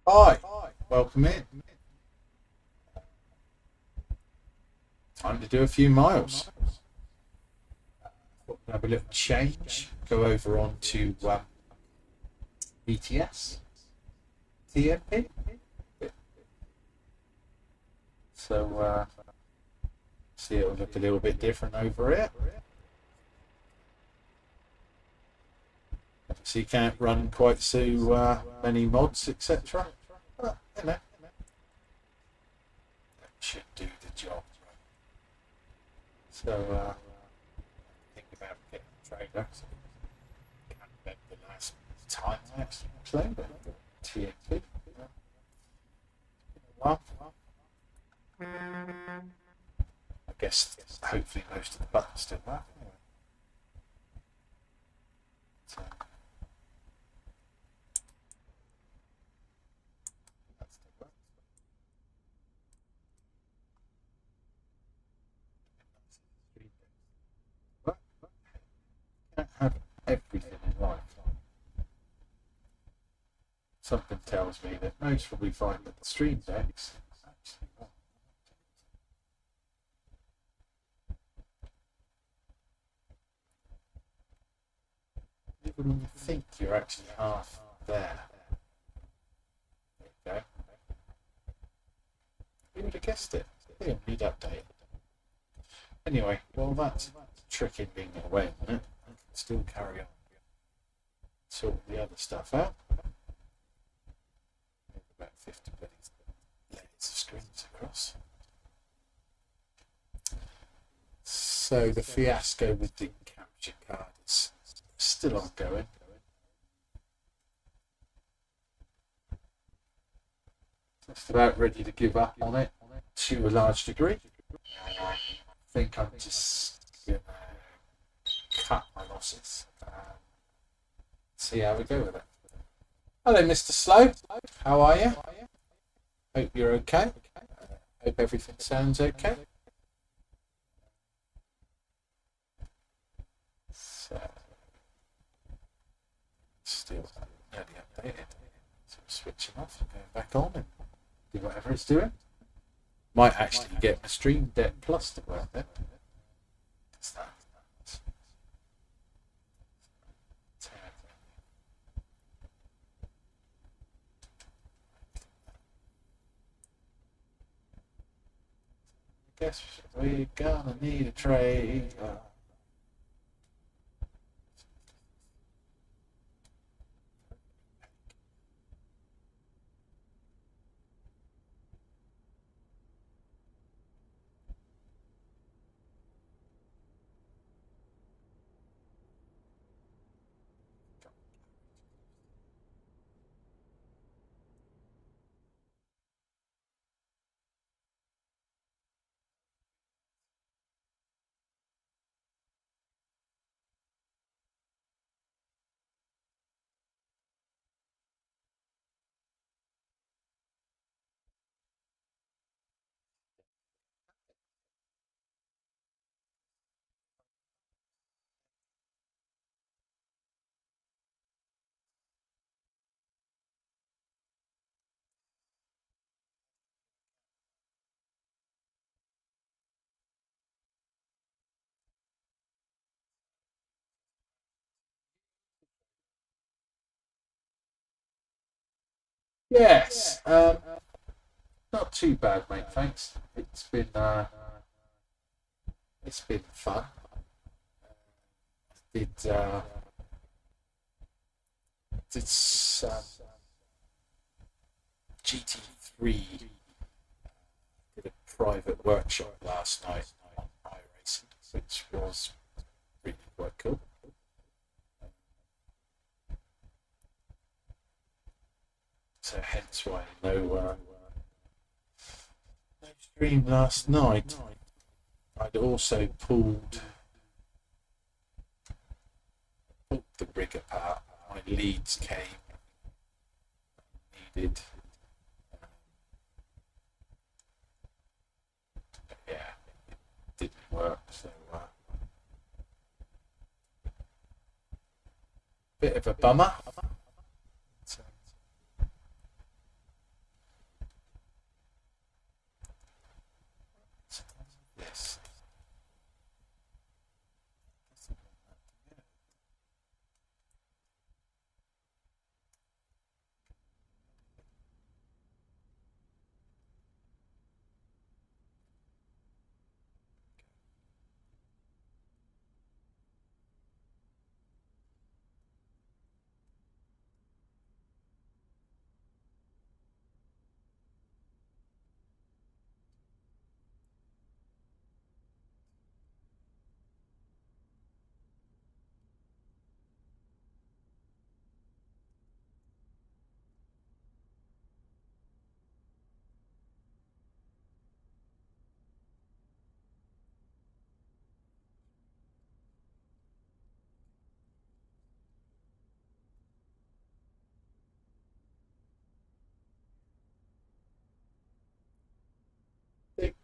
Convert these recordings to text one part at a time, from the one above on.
Hi, welcome in. Time to do a few miles. We'll have a little change. Go over onto ETS, TMP. So see, it'll look a little bit different over here. So you can't run quite so many mods, etc. But should do the job. So think about getting a trailer. Can't remember the last time I actually played it. TNT. Well, I guess hopefully most of the buttons still work. Anyway. So that still works. But can't have everything in life. Something tells me that most probably find that the stream decks actually even when you think you're actually half there. There you go. Who would have guessed it? It'll need update. Anyway, well that's tricking being away a minute. I can still carry on. Sort the other stuff out. Maybe about 50 layers of screens across. So the fiasco with the capture card is still ongoing. Just about ready to give up on it to a large degree. I think I'm just going to cut my losses and see how we go with it. Hello, Mr. Slow. How are you? Hope you're okay. Hope everything sounds okay. So, still nearly updated. So switching off and going back on and do whatever it's doing. Might actually get a Stream Deck Plus to work then. Guess we're gonna need a trade. Yes, not too bad, mate. Thanks. It's been fun. Did did GT3 did a private workshop last night on iRacing, which was really quite cool. So hence why no stream last night. I'd also pulled the rig apart. My leads came needed. But yeah, it didn't work. So bit of a bummer. So,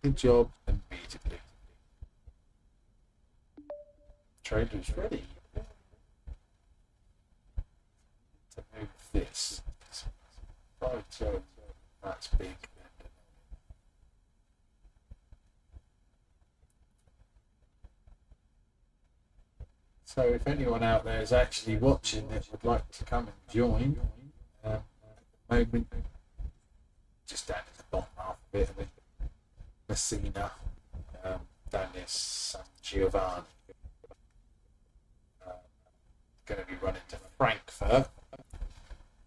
the job immediately. Trader's ready to move this. Right, that's big. So if anyone out there is actually watching that would like to come and join, at the moment, just down at the bottom half of it, Messina, down near San Giovanni. Going to be running to Frankfurt.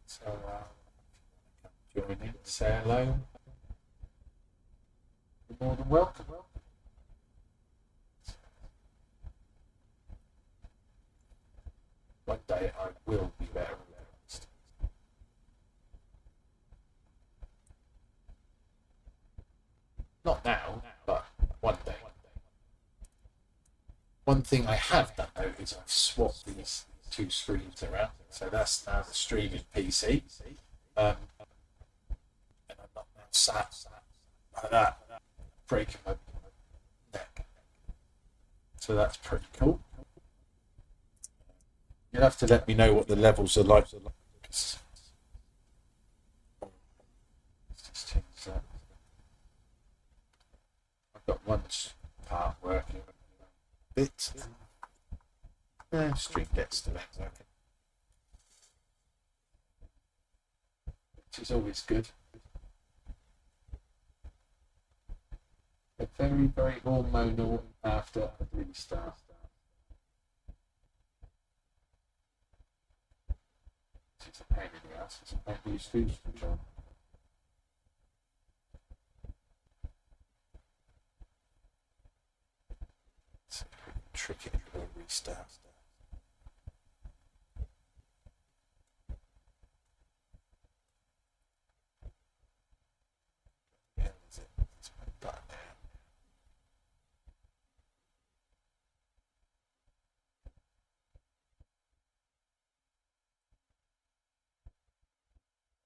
So join in, say hello. You're more than welcome. One day I will be better organized. Not now, but one day. One thing I have done though is I've swapped these two screens around. So that's now the streaming PC. And I'm not now sat like that, breaking my neck. So that's pretty cool. You'll have to let me know what the levels are like. Let's just change that. I've got one part working. Bit. Stream gets to that, okay. Which is always good. But very, very hormonal after a restart. It's a pain in the ass. It's a pain in the food control. It's a tricky little restart.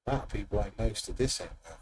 That'll be why most of this ain't working.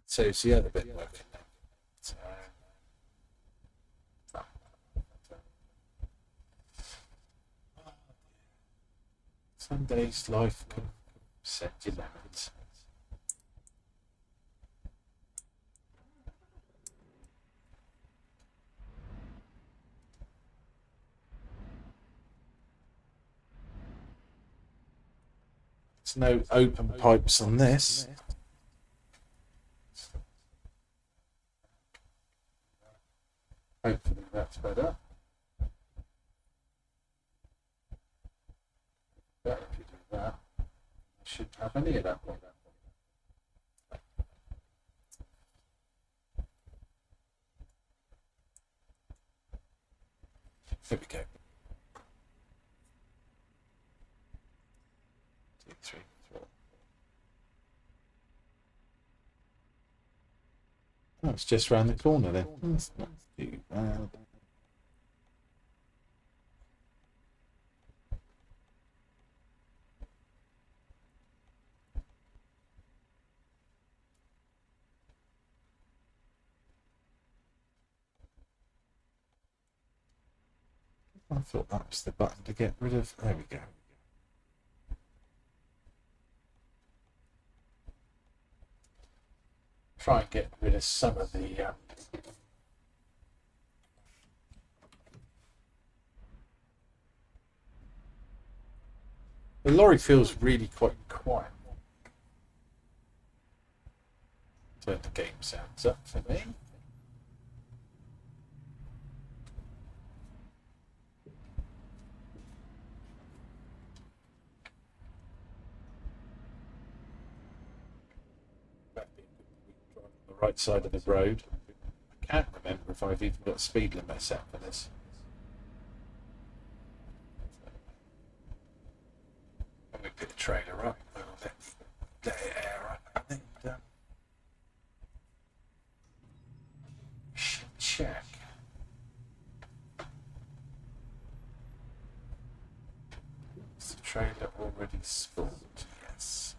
So it's the other bit working now. So, some days life can send you lemons. There's no open pipes on this. Hopefully that's better. Better if you do that. I shouldn't have any of that one. There we go. 2, 3, 4. Oh, it's just round the corner then. That's not too bad. I thought that was the button to get rid of. There we go. try and get rid of some of the lorry feels really quite quiet. Turn the game sounds up for me. The right side of the road. I can't remember if I've even got a speed limit set for this. When we put the trailer up, we'll let it air up and check. Is the trailer already spawned? Yes.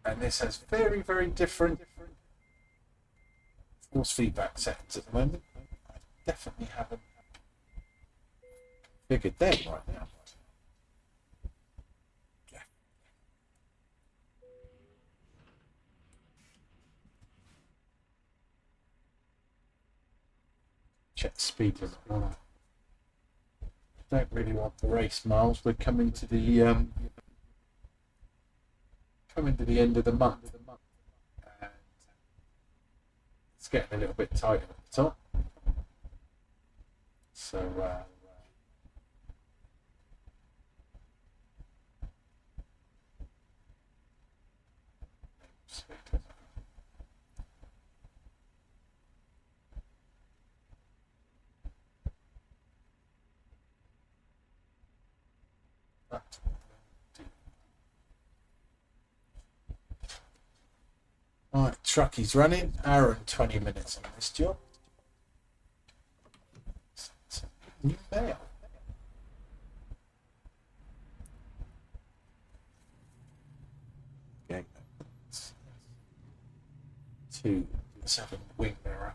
And this has very, very different force feedback settings at the moment. I definitely haven't figured them right now. Yeah. Check the speed limit. Don't really want the race miles. We're coming to the end of the month. And it's getting a little bit tighter at the top. So right, truckie's running. Hour and 20 minutes on this job. New mail. Okay. 2, 7 wing mirror.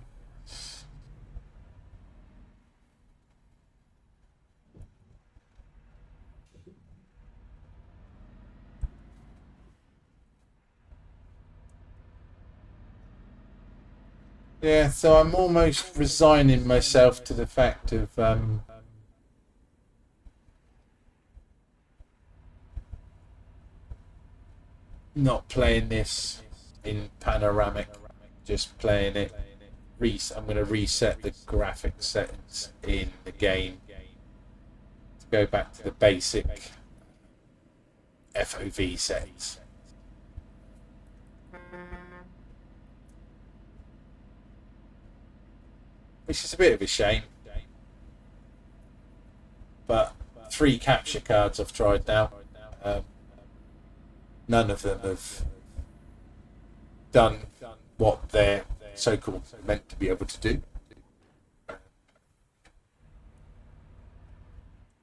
Yeah, so I'm almost resigning myself to the fact of not playing this in panoramic, just playing it. I'm going to reset the graphic settings in the game to go back to the basic FOV settings. Which is a bit of a shame. But 3 capture cards I've tried now. None of them have done what they're so-called meant to be able to do.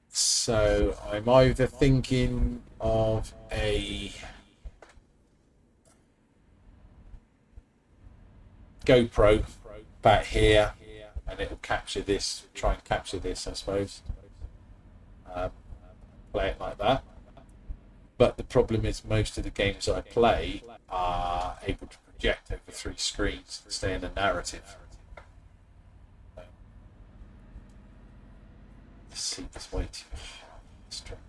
So I'm either thinking of a GoPro back here, and it'll capture this, try and capture this, I suppose. Play it like that. But the problem is most of the games I play are able to project over 3 screens and stay in a narrative. The seat is way too strict.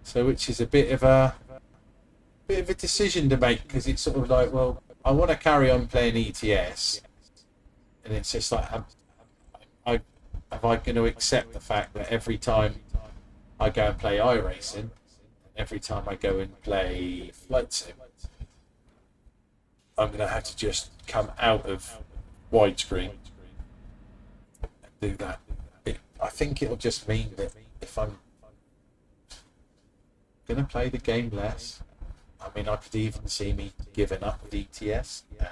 So which is a bit of a decision to make, because it's sort of like, well, I want to carry on playing ETS, and it's just like, am I going to accept the fact that every time I go and play iRacing, every time I go and play Flight Sim, I'm going to have to just come out of widescreen and do that. I think it'll just mean that if I'm going to play the game less, I mean, I could even see me giving up with ETS and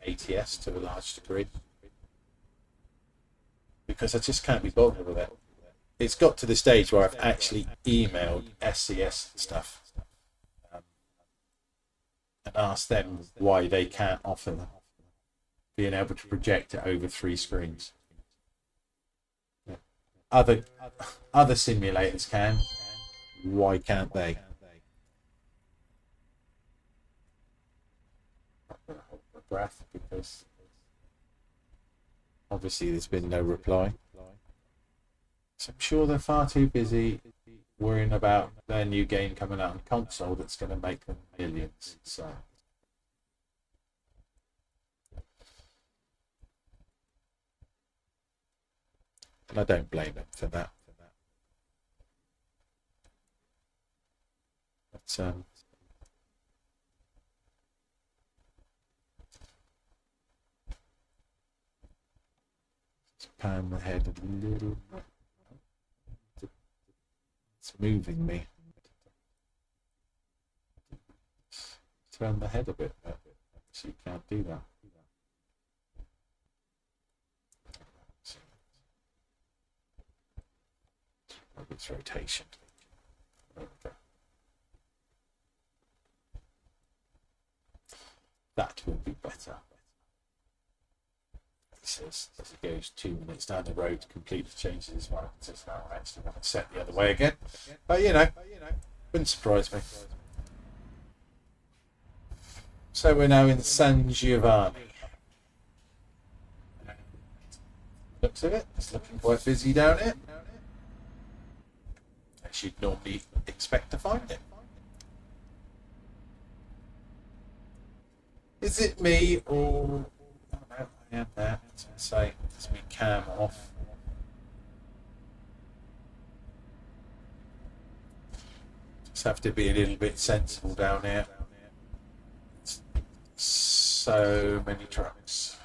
ATS to a large degree, because I just can't be bothered with it. It's got to the stage where I've actually emailed SCS and stuff and asked them why they can't offer them being able to project it over 3 screens. other simulators can. Why can't they? Hold my breath because obviously there's been no reply. So I'm sure they're far too busy worrying about their new game coming out on console that's going to make them millions. So. And I don't blame them for that. But, just pan the head a little. It's moving me. Turn the head a bit, so you can't do that. Its rotation. That will be better. He says as he goes 2 minutes down the road, completely changes his mind. Says, "No, I'm actually going to set the other way again." But wouldn't surprise me. So we're now in San Giovanni. Looks of it, it's looking quite busy down here. As you'd normally expect to find it. Is it me or oh no, I am there. Say it's me cam off. Just have to be a little bit sensible down here. So many trucks.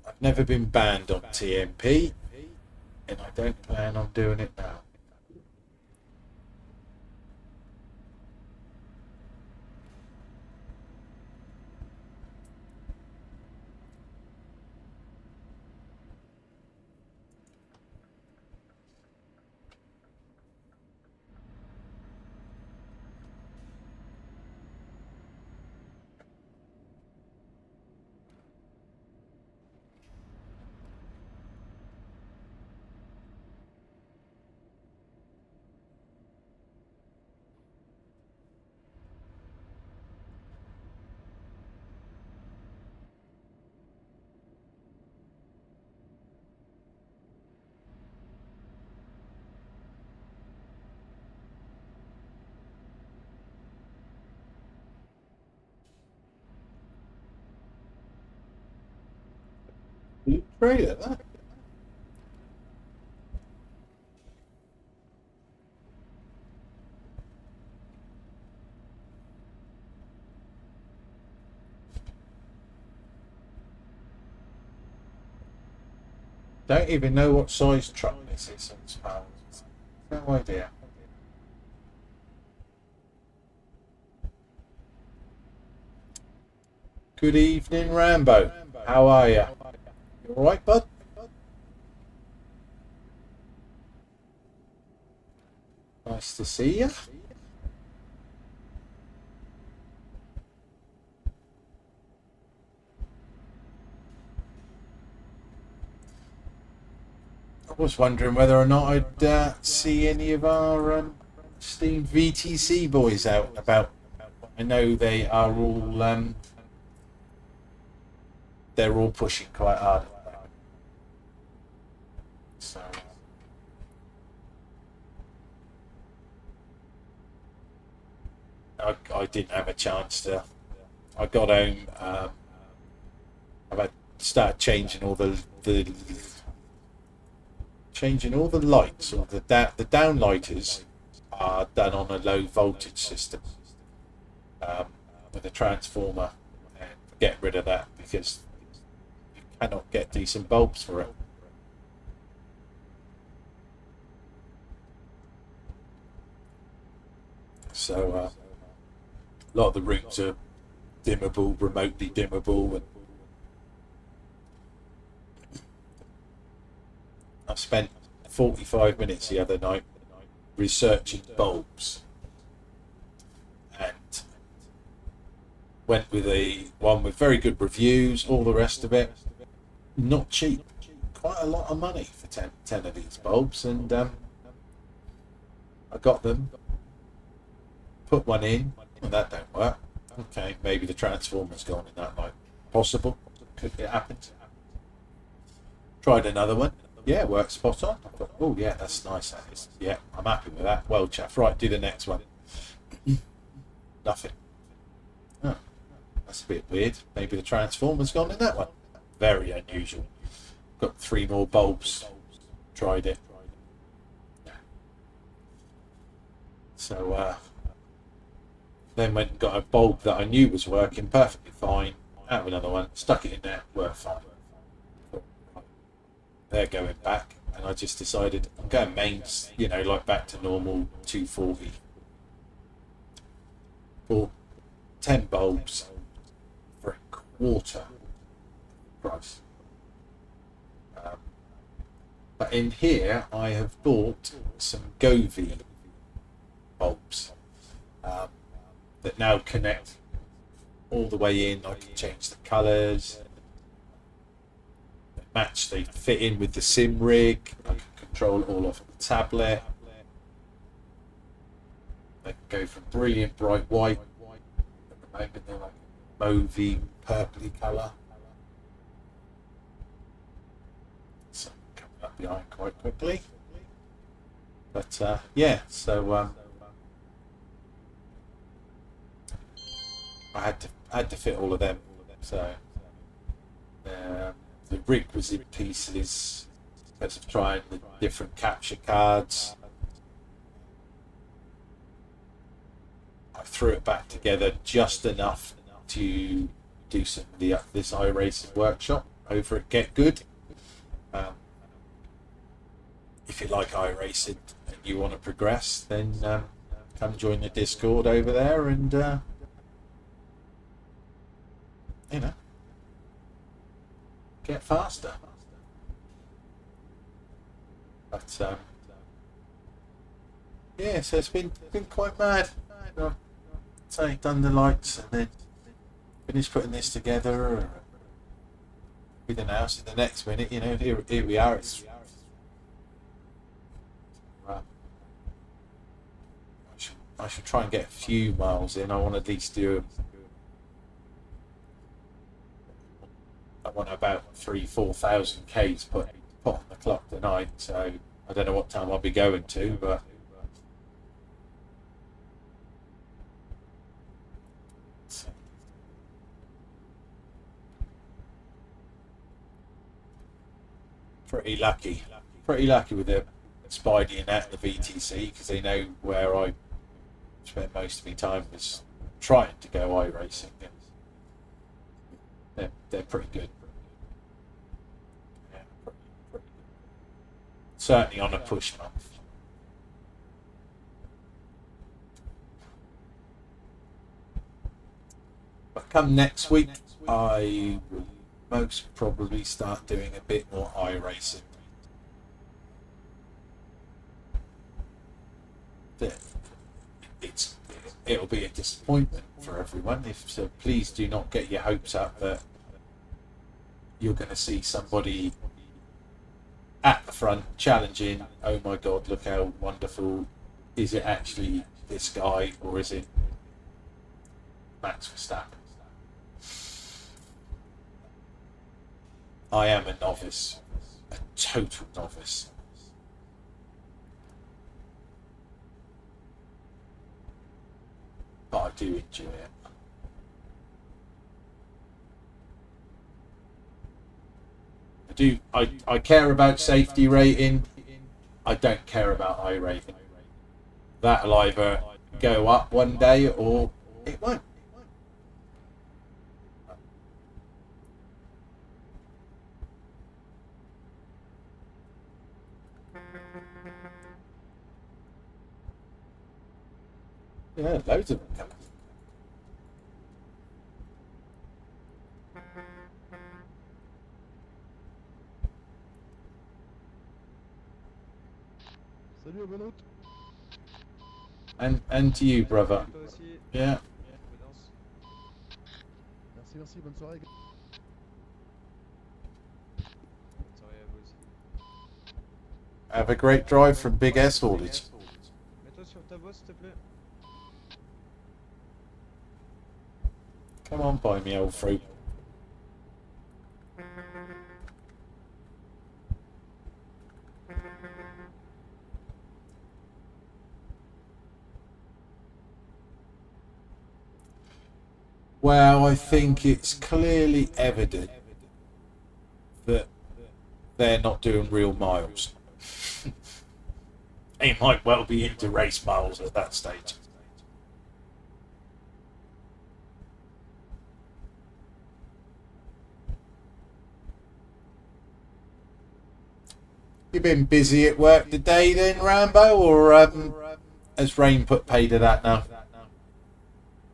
I've never been banned on TMP, and I don't plan on doing it now. Great at that. Don't even know what size truck this is. No idea. Good evening, Rambo. How are you? You all right, bud? Nice to see you. I was wondering whether or not I'd see any of our esteemed VTC boys out and about. I know they are all they're all pushing quite hard. So I didn't have a chance to. I got home. I've started changing all the lights. Or the downlighters are done on a low voltage system with a transformer, and get rid of that because you cannot get decent bulbs for it. So a lot of the rooms are dimmable, remotely dimmable, and I've spent 45 minutes the other night researching bulbs, and Went with a one with very good reviews, all the rest of it. Not cheap. Quite a lot of money for 10 of these bulbs, and I got them, put one in, and that don't work. Okay, maybe the transformer's gone in that light. Possible. Could it happen? Tried another one. Yeah, works spot on. I thought, oh yeah, that's nice. That is. Yeah, I'm happy with that. Well, chaff. Right, do the next one. Nothing. Oh, that's a bit weird. Maybe the transformer's gone in that one. Very unusual. Got 3 more bulbs. Tried it. So then went and got a bulb that I knew was working perfectly fine. Out with another one. Stuck it in there. Worked fine. They're going back, and I just decided I'm going mains, you know, like back to normal 240. Bought 10 bulbs for a quarter price. But in here, I have bought some Govee bulbs that now connect all the way in. I can change the colours. Match, they fit in with the sim rig. I can control it all off of the tablet. They can go from brilliant bright white. At the moment they're like mauvey, purpley colour. So coming up behind quite quickly. But yeah, so I had to fit all of them. So the rig was in pieces because of trying the different capture cards. I threw it back together just enough to do some of this iRacing workshop over at Get Good. If you like iRacing and you want to progress, then come join the Discord over there and you know, get faster. But yeah, so it's been quite mad. Say done the lights and then finished putting this together. With an house in the next minute, you know, here we are. It's I should try and get a few miles in. I want to at least do. I want about 3,000-4,000 Ks put on the clock tonight. So I don't know what time I'll be going to, but pretty lucky. Pretty lucky with the Spidey and that, the VTC, because they know where I spent most of my time was trying to go iRacing. They're pretty good. Yeah, pretty good. Certainly on a push month. But come next week, I will most probably start doing a bit more iRacing. It'll be a disappointment for everyone. So please do not get your hopes up that you're going to see somebody at the front challenging. Oh my God! Look how wonderful! Is it actually this guy or is it Max Verstappen? I am a novice, a total novice. But I do enjoy it. I care about safety rating. I don't care about I rating. That'll either go up one day or it won't. Yeah, loads of them coming. Salut Abanout. And to you, brother. Toi aussi. Yeah. Prudence. Merci, merci, bonne soirée. Bonne soirée à vous aussi. Have a great drive from Big S Haulage. Mets-toi sur ta bosse, s'il te plaît. Come on, buy me old fruit. Well, I think it's clearly evident that they're not doing real miles. They might well be into race miles at that stage. You been busy at work today then, Rambo, or has Rain put pay to that now?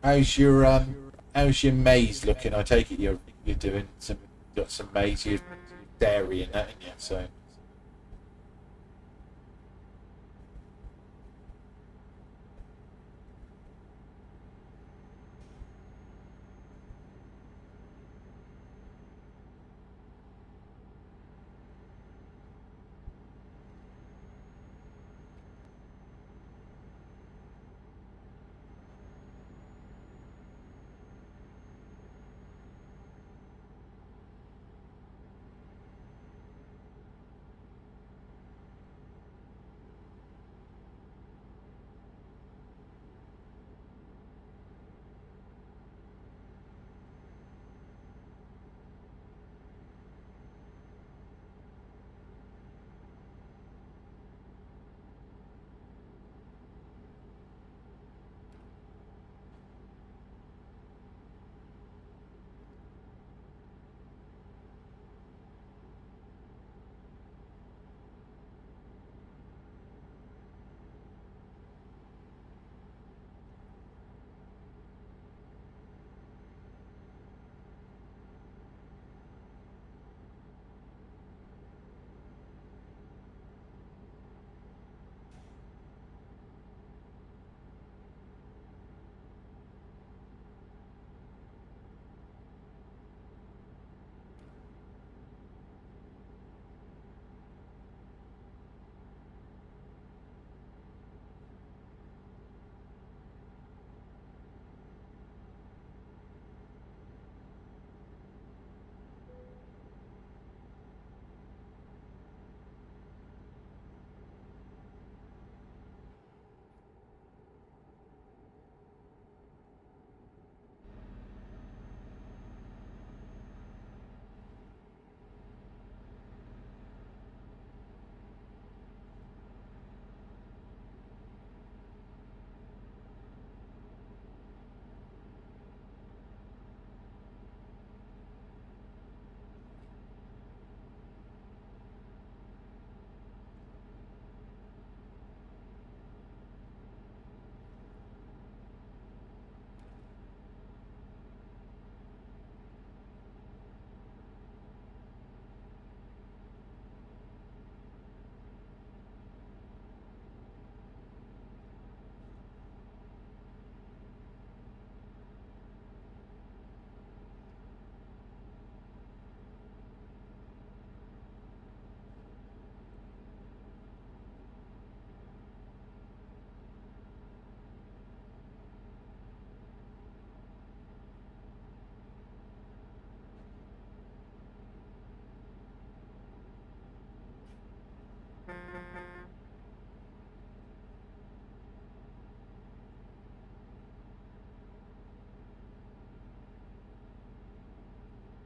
How's your maize looking? I take it you're doing got some maize, your dairy and that in you, so.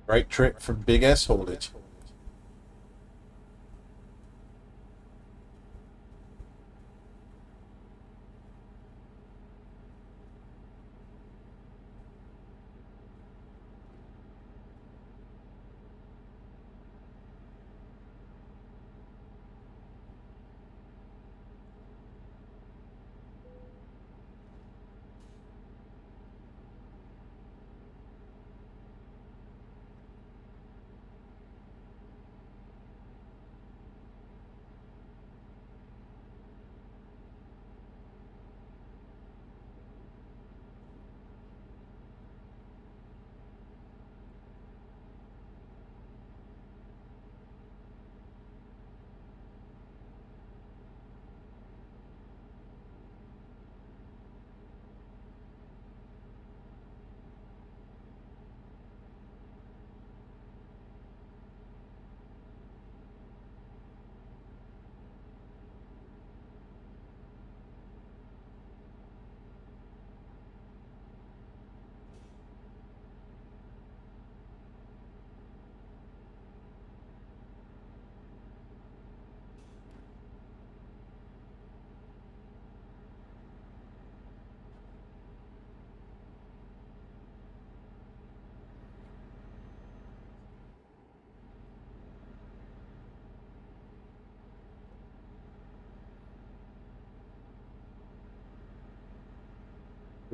Great trip from Big S Haulage.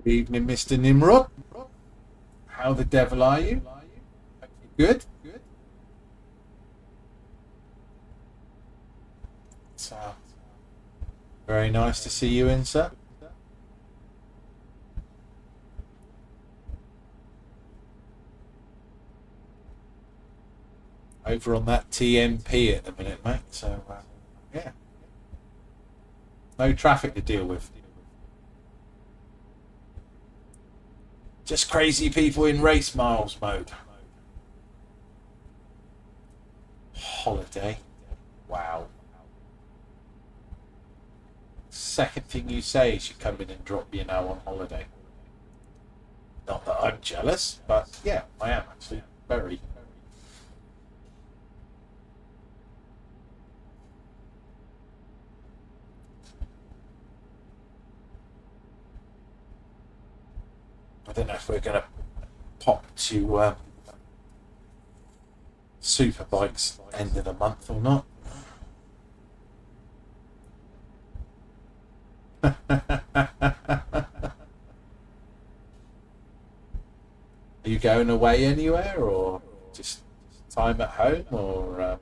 Good evening, Mr. Nimrod. How the devil are you? Good? Good. So, very nice to see you in, sir. Over on that TMP at the minute, mate. So, yeah. No traffic to deal with. Just crazy people in race miles mode. Holiday. Wow. Second thing you say is you come in and drop me now on holiday. Not that I'm jealous, but yeah, I am actually. Very. I don't know if we're going to pop to Superbikes end of the month or not. Are you going away anywhere, or just time at home, or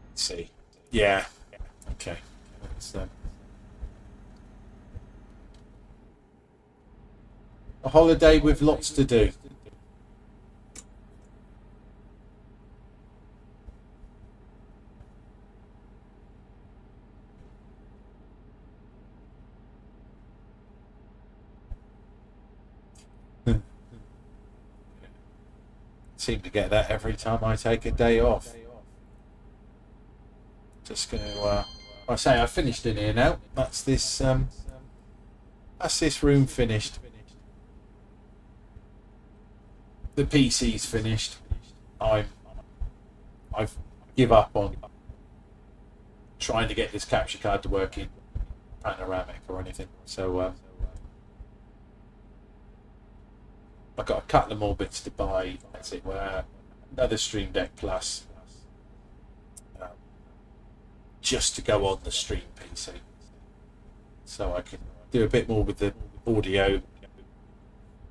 let's see? Yeah. Okay. That's, a holiday with lots to do. Seem to get that every time I take a day off. Just going to. I say I finished in here now. That's this. That's this room finished. The PC's finished. I've give up on trying to get this capture card to work in panoramic or anything. So I've got a couple of more bits to buy. That's it. Another Stream Deck Plus, just to go on the Stream PC, so I can do a bit more with the audio.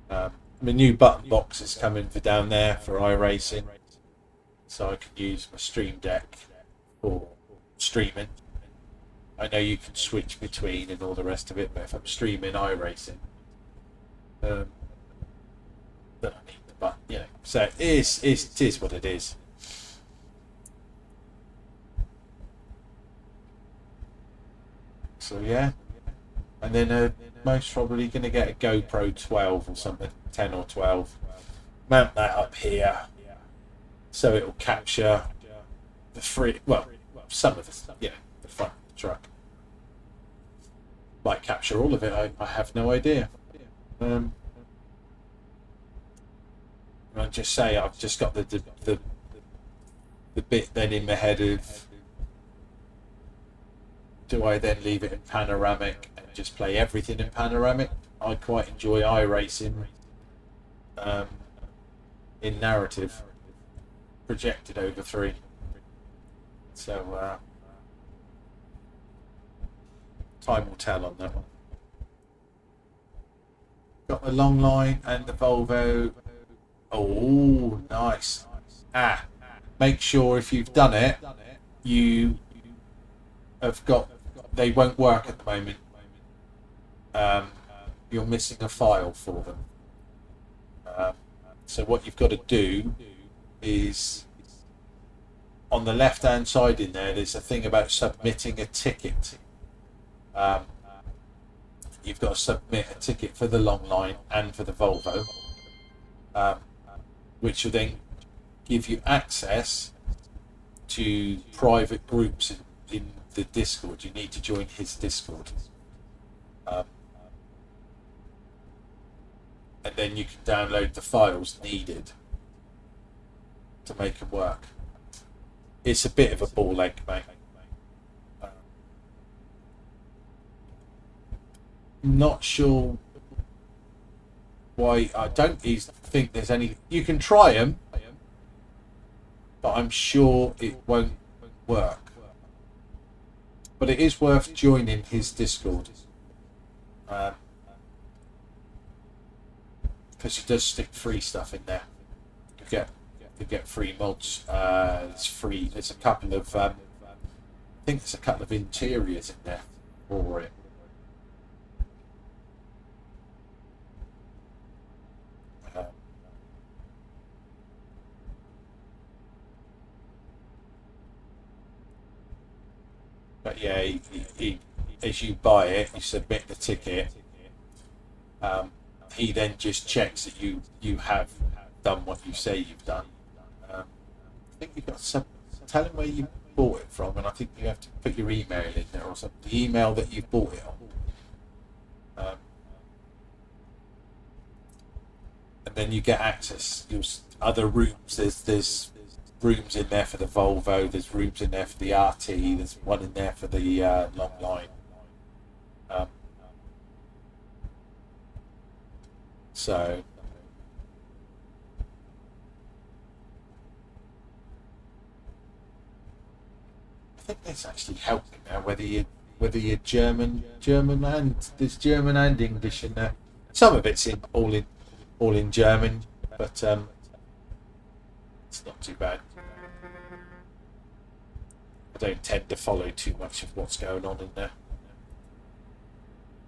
My new button box is coming for down there for iRacing, so I can use my Stream Deck for streaming. I know you can switch between and all the rest of it, but if I'm streaming iRacing, then I need the button, you know. So it is what it is. So yeah, and then most probably going to get a GoPro 12 or something, 10 or 12. Mount that up here, so it will capture the some of the front of the truck. Might capture all of it. I have no idea. I'll just say I've just got the bit then in my head of, do I then leave it in panoramic and just play everything in panoramic? I quite enjoy iRacing in narrative, projected over 3. So time will tell on that one. Got the long line and the Volvo. Oh, nice. Make sure if you've done it, you have got. They won't work at the moment. You're missing a file for them. So what you've got to do is, on the left-hand side in there's a thing about submitting a ticket. You've got to submit a ticket for the long line and for the Volvo, which will then give you access to private groups in the Discord. You need to join his Discord. and then you can download the files needed to make them work. It's a bit of a ball ache, mate. Not sure why. I don't think there's any. You can try them, but I'm sure it won't work. But it is worth joining his Discord, because he does stick free stuff in there. You get free mods. It's free. There's a couple of I think there's a couple of interiors in there for it. But yeah, he, as you buy it, you submit the ticket. He then just checks that you have done what you say you've done. I think you've got some. Tell him where you bought it from, and I think you have to put your email in there or something. The email that you bought it on. And then you get access. Other rooms. There's rooms in there for the Volvo. There's rooms in there for the RT. There's one in there for the long line. So I think that's actually helping now. Whether you're German and there's German and English in there. Some of it's all in German, but it's not too bad. I don't tend to follow too much of what's going on in there.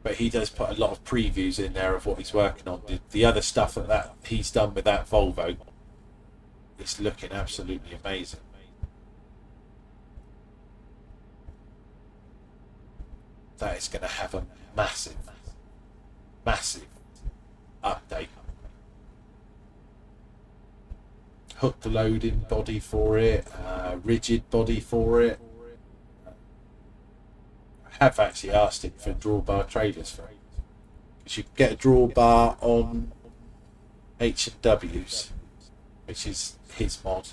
But he does put a lot of previews in there of what he's working on. The other stuff that he's done with that Volvo is looking absolutely amazing. That is going to have a massive update. Hooked loading body for it, rigid body for it. I have actually asked him for drawbar trailers for it. Because you can get a drawbar on H&W's, which is his mod.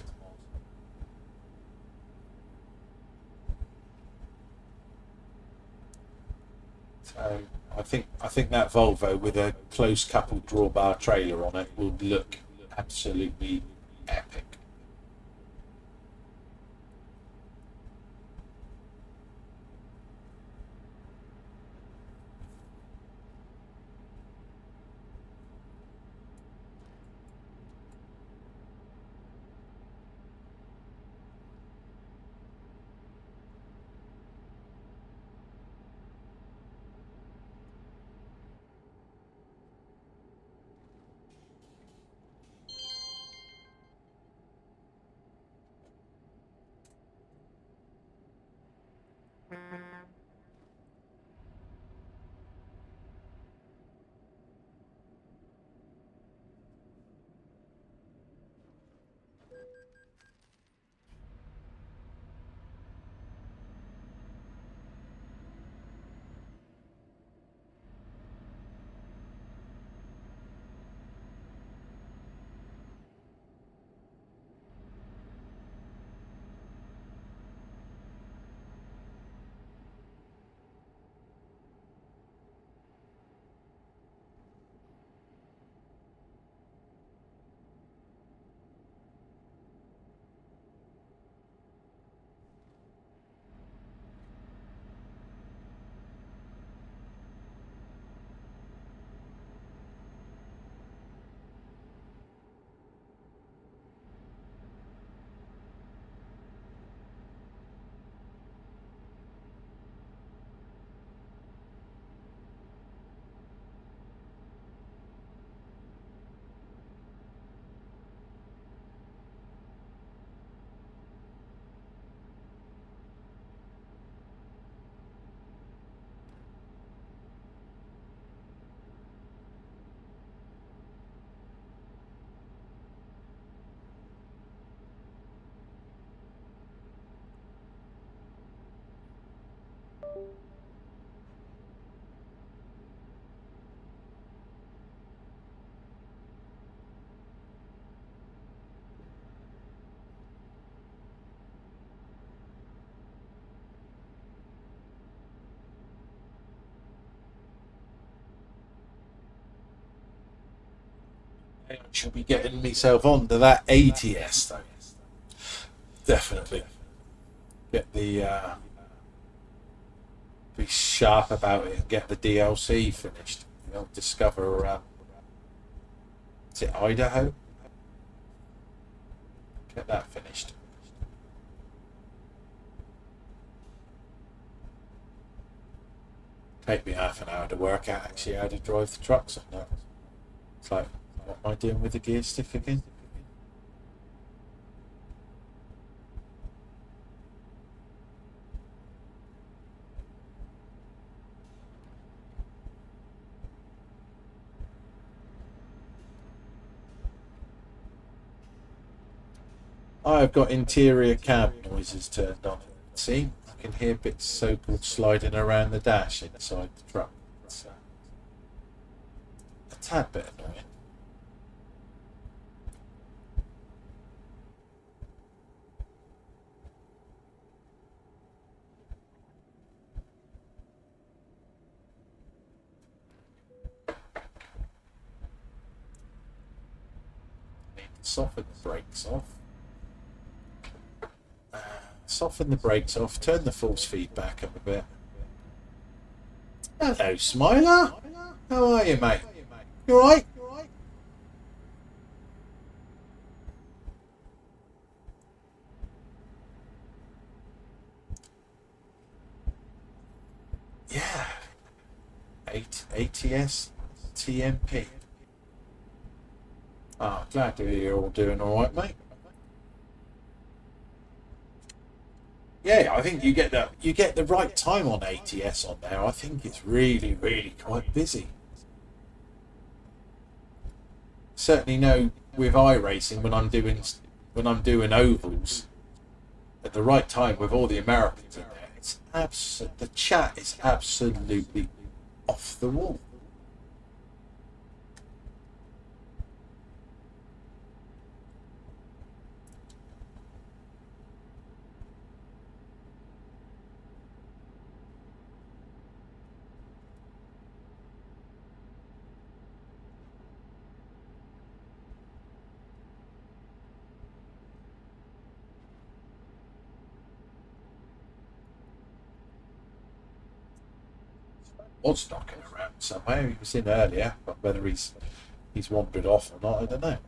So I think that Volvo with a close coupled drawbar trailer on it will look absolutely epic. I should be getting myself onto that ATS though. Definitely. Get the be sharp about it and get the DLC finished. You know, discover is it Idaho? Get that finished. Take me half an hour to work out actually how to drive the trucks on that. It's like, what am I doing with the gear stick again? I've got interior cab noises turned on. See, I can hear bits so-called sliding around the dash inside the truck. It's a tad bit annoying. Need to soften the brakes off. Soften the brakes off, turn the force feed back up a bit. Hello, Smiler. How are you, mate? You alright? Yeah. ATS TMP. Ah, glad to hear you're all doing alright, mate. Yeah, I think you get the right time on ATS on there. I think it's really, really quite busy. Certainly know with iRacing when I'm doing ovals at the right time with all the Americans in there. It's the chat is absolutely off the wall. Was knocking around somewhere. He was in earlier, but whether he's wandered off or not, I don't know.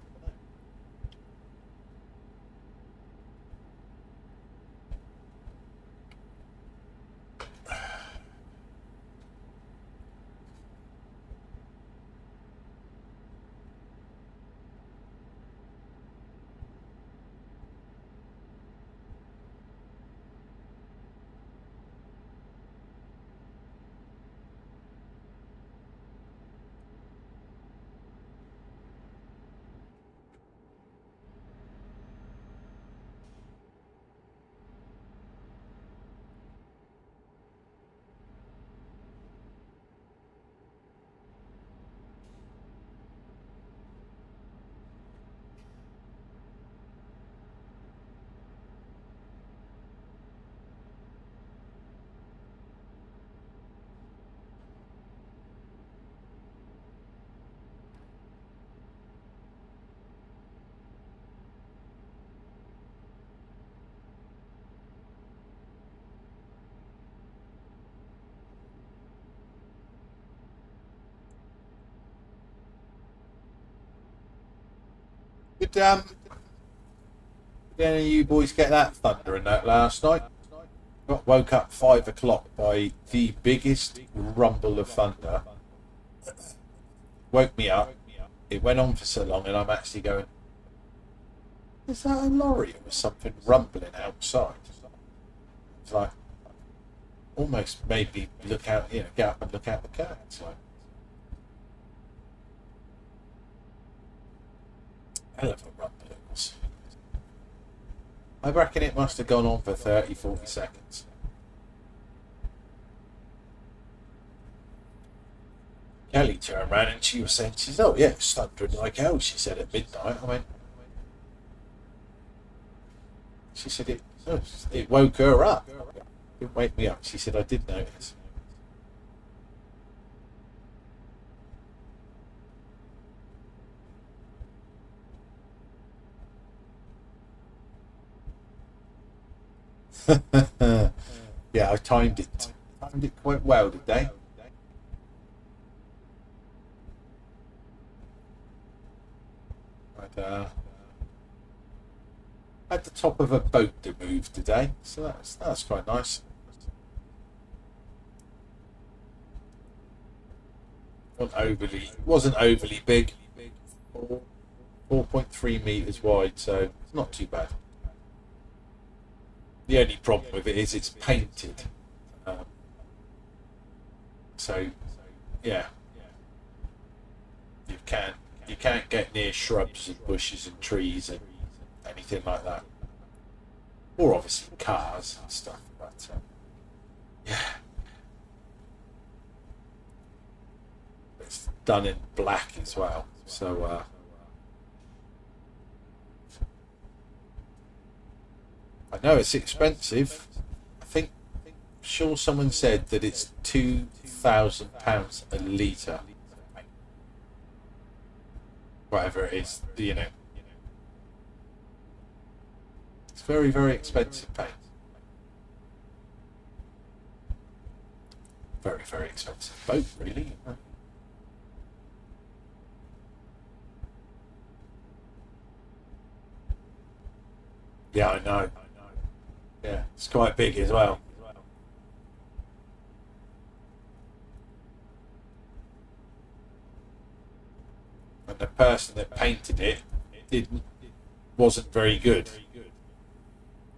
Did any of you boys get that thunder in that last night? Got woke up 5 o'clock by the biggest rumble of thunder. Woke me up. It went on for so long, and I'm actually going, is that a lorry? It was something rumbling outside. It's like almost made me look out, get up and look out the curtains. Like, hell of a rumble it was. I reckon it must have gone on for 30-40 seconds. Kelly turned around and she was saying, oh yeah, it's thundering like hell, she said at midnight. I went, she said it woke her up. It didn't wake me up. She said, I did notice. Yeah, I timed it. Timed it quite well today. But, at the top of a boat to move today, so that's quite nice. Wasn't overly big. 4.3 meters wide, so it's not too bad. The only problem with it is it's painted. Um, so yeah, you can't get near shrubs and bushes and trees and anything like that, or obviously cars and stuff. But yeah, it's done in black as well. So I know it's expensive. I think sure someone said that it's £2,000 a litre, whatever it is. You know, it's very, very expensive paint. Very, very expensive boat, really. Yeah, I know. Yeah, it's quite big as well. And the person that painted it didn't wasn't very good.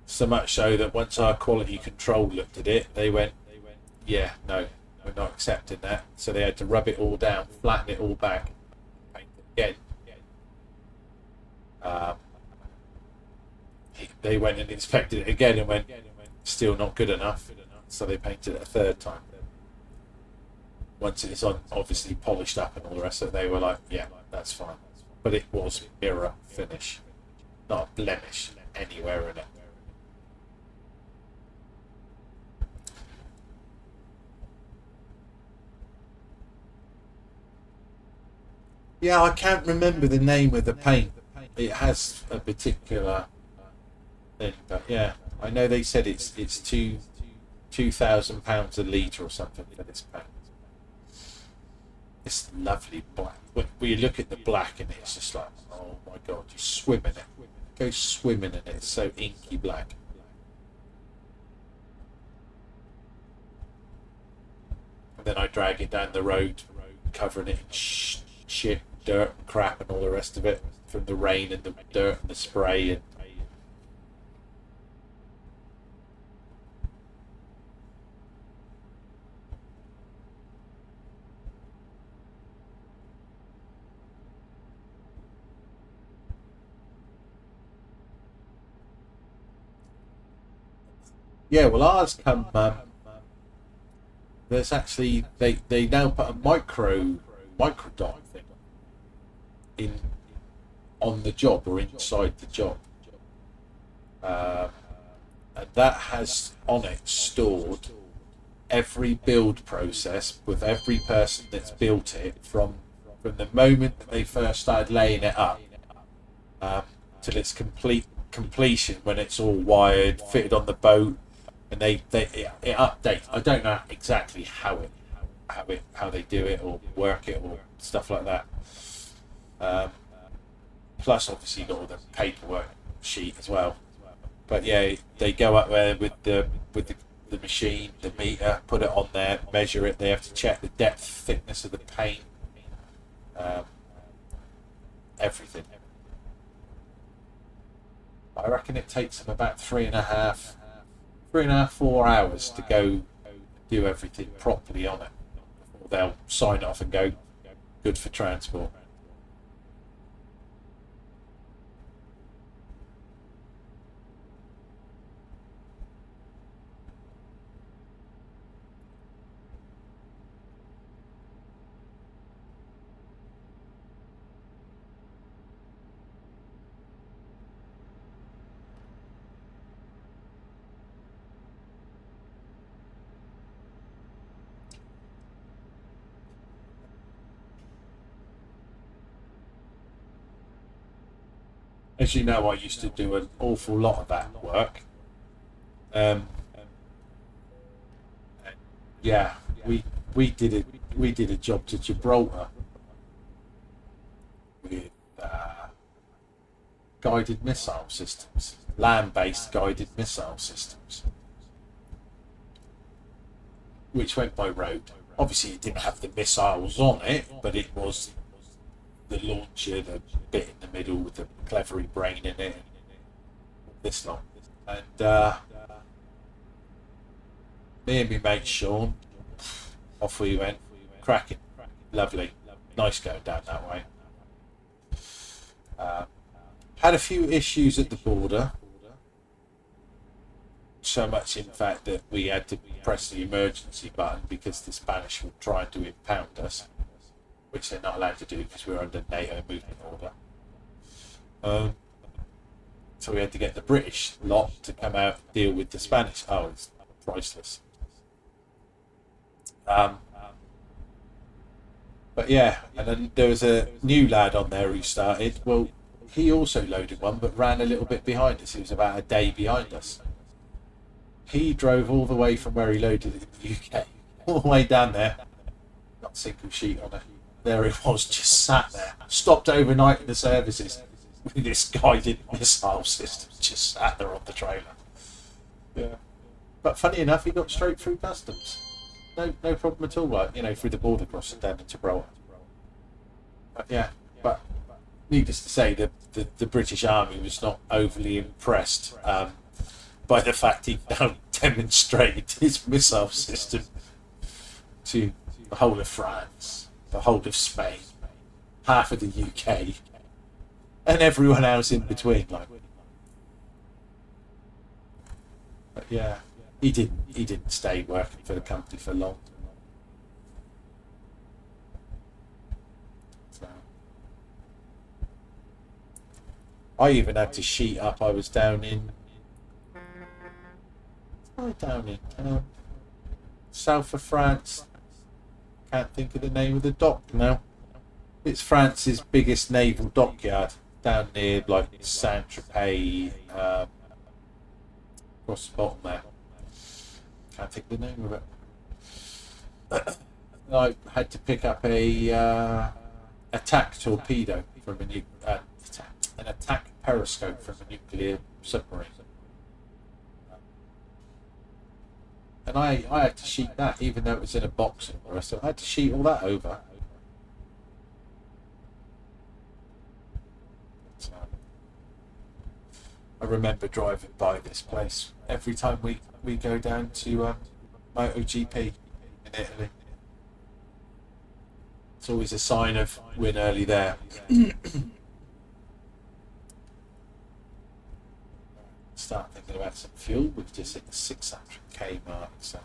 So much so that once our quality control looked at it, they went, "Yeah, no, we're not accepting that." So they had to rub it all down, flatten it all back, paint it again. Um, they went and inspected it again and went, "Still not good enough." So they painted it a third time. Once it's on, obviously polished up and all the rest of it, they were like, "Yeah, that's fine." But it was mirror finish, not a blemish anywhere in it. Yeah, I can't remember the name of the paint. It has a particular thing, but yeah, I know they said it's £2,000 a litre or something for this paint. It's lovely black. When you look at the black in it, it's just like, oh my god, you swim in it. Go swimming in it. It's so inky black. And then I drag it down the road, covering it in shit, dirt, and crap, and all the rest of it from the rain and the dirt and the spray. And yeah, well, ours come. There's actually they now put a micro dot thing in on the job or inside the job, um, and that has on it stored every build process with every person that's built it from the moment that they first started laying it up, um, till its completion when it's all wired, fitted on the boat, and it updates. I don't know exactly how they do it or work it or stuff like that. Um, Plus, obviously, you got all the paperwork sheet as well. But yeah, they go up there with the machine, the meter, put it on there, measure it. They have to check the depth, thickness of the paint, um, everything. I reckon it takes them about 4 hours to go do everything properly on it before they'll sign off and go good for transport. As you know, I used to do an awful lot of that work. Um, yeah, we did a job to Gibraltar with guided missile systems, land-based guided missile systems, which went by road. Obviously, it didn't have the missiles on it, but it was the launcher, the bit in the middle with the clevery brain in it, this long. And me and my mate Sean, off we went, cracking, lovely, nice going down that way. Had a few issues at the border, so much in fact that we had to press the emergency button because the Spanish were trying to impound us, which they're not allowed to do because we're under NATO movement order. So we had to get the British lot to come out and deal with the Spanish. Oh, it's priceless. But yeah, and then there was a new lad on there who started. Well, he also loaded one, but ran a little bit behind us. He was about a day behind us. He drove all the way from where he loaded it in the UK, all the way down there. Not a single sheet on it. There it was, just sat there. Stopped overnight in the services with this guided missile system, just sat there on the trailer. Yeah. But funny enough, he got straight through customs. No problem at all, like, you know, through the border crossing down to Gibraltar. But yeah, but needless to say, the British Army was not overly impressed by the fact he now demonstrated his missile system to the whole of France, the whole of Spain, half of the UK, and everyone else in between. Like, but yeah, he didn't stay working for the company for long. So, I even had to sheet up. I was down in south of France. Can't think of the name of the dock now. It's France's biggest naval dockyard, down near like Saint-Tropez, across the bottom there. Can't think of the name of it. I had to pick up a attack torpedo from an attack periscope from a nuclear submarine. And I had to sheet that, even though it was in a box and the rest of it. I had to sheet all that over. So, I remember driving by this place every time we go down to MotoGP in Italy. It's always a sign of we're nearly there. Start thinking about some fuel. We've just hit the 600k mark, so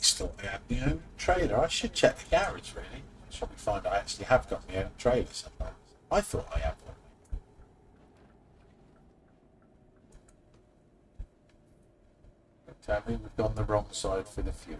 still have my own trailer. I should check the garage really. I should probably find I actually have got my own trailer somewhere. I thought I had one. Damn it, we've gone the wrong side for the fuel.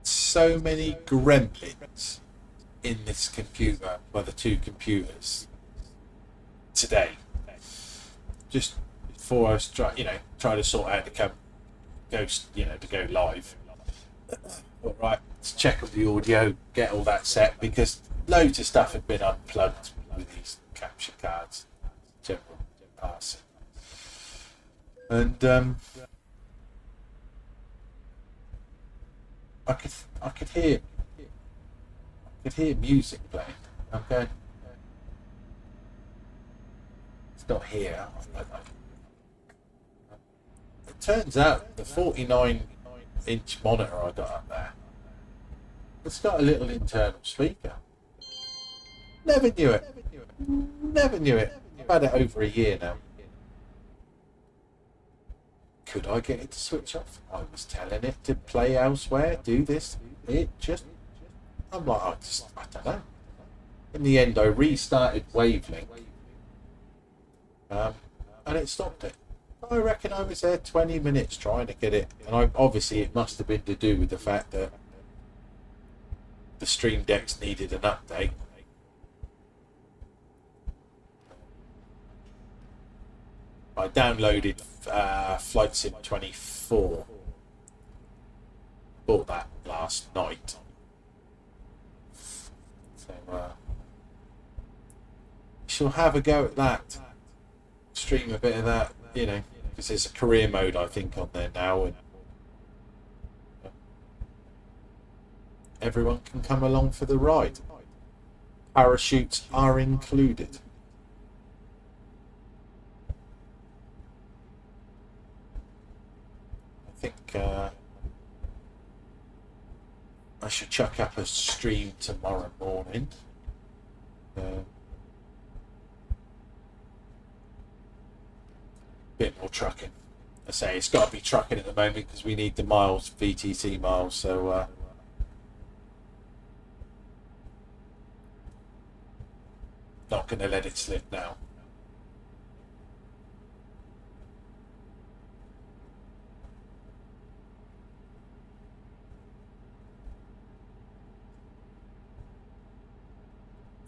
So many gremlins in this computer, well, the two computers today. Just before I was trying to sort out to go live. All right, let's check on the audio, get all that set, because loads of stuff had been unplugged with these capture cards, general passing, and I could hear music playing. I'm going, it's not here. It turns out the 49-inch monitor I got up there, it's got a little internal speaker. Never knew it. Never knew it. I've had it over a year now. Could I get it to switch off? I was telling it to play elsewhere, do this. I'm like, I don't know. In the end, I restarted Wavelink, and it stopped it. I reckon I was there 20 minutes trying to get it, and obviously it must have been to do with the fact that the Stream Decks needed an update. I downloaded Flight Sim 24. Bought that last night. So she'll have a go at that. Stream a bit of that, because there's a career mode I think on there now, and everyone can come along for the ride. Parachutes are included. I think I should chuck up a stream tomorrow morning. Bit more trucking. I say it's got to be trucking at the moment because we need the miles, VTC miles. So not going to let it slip now.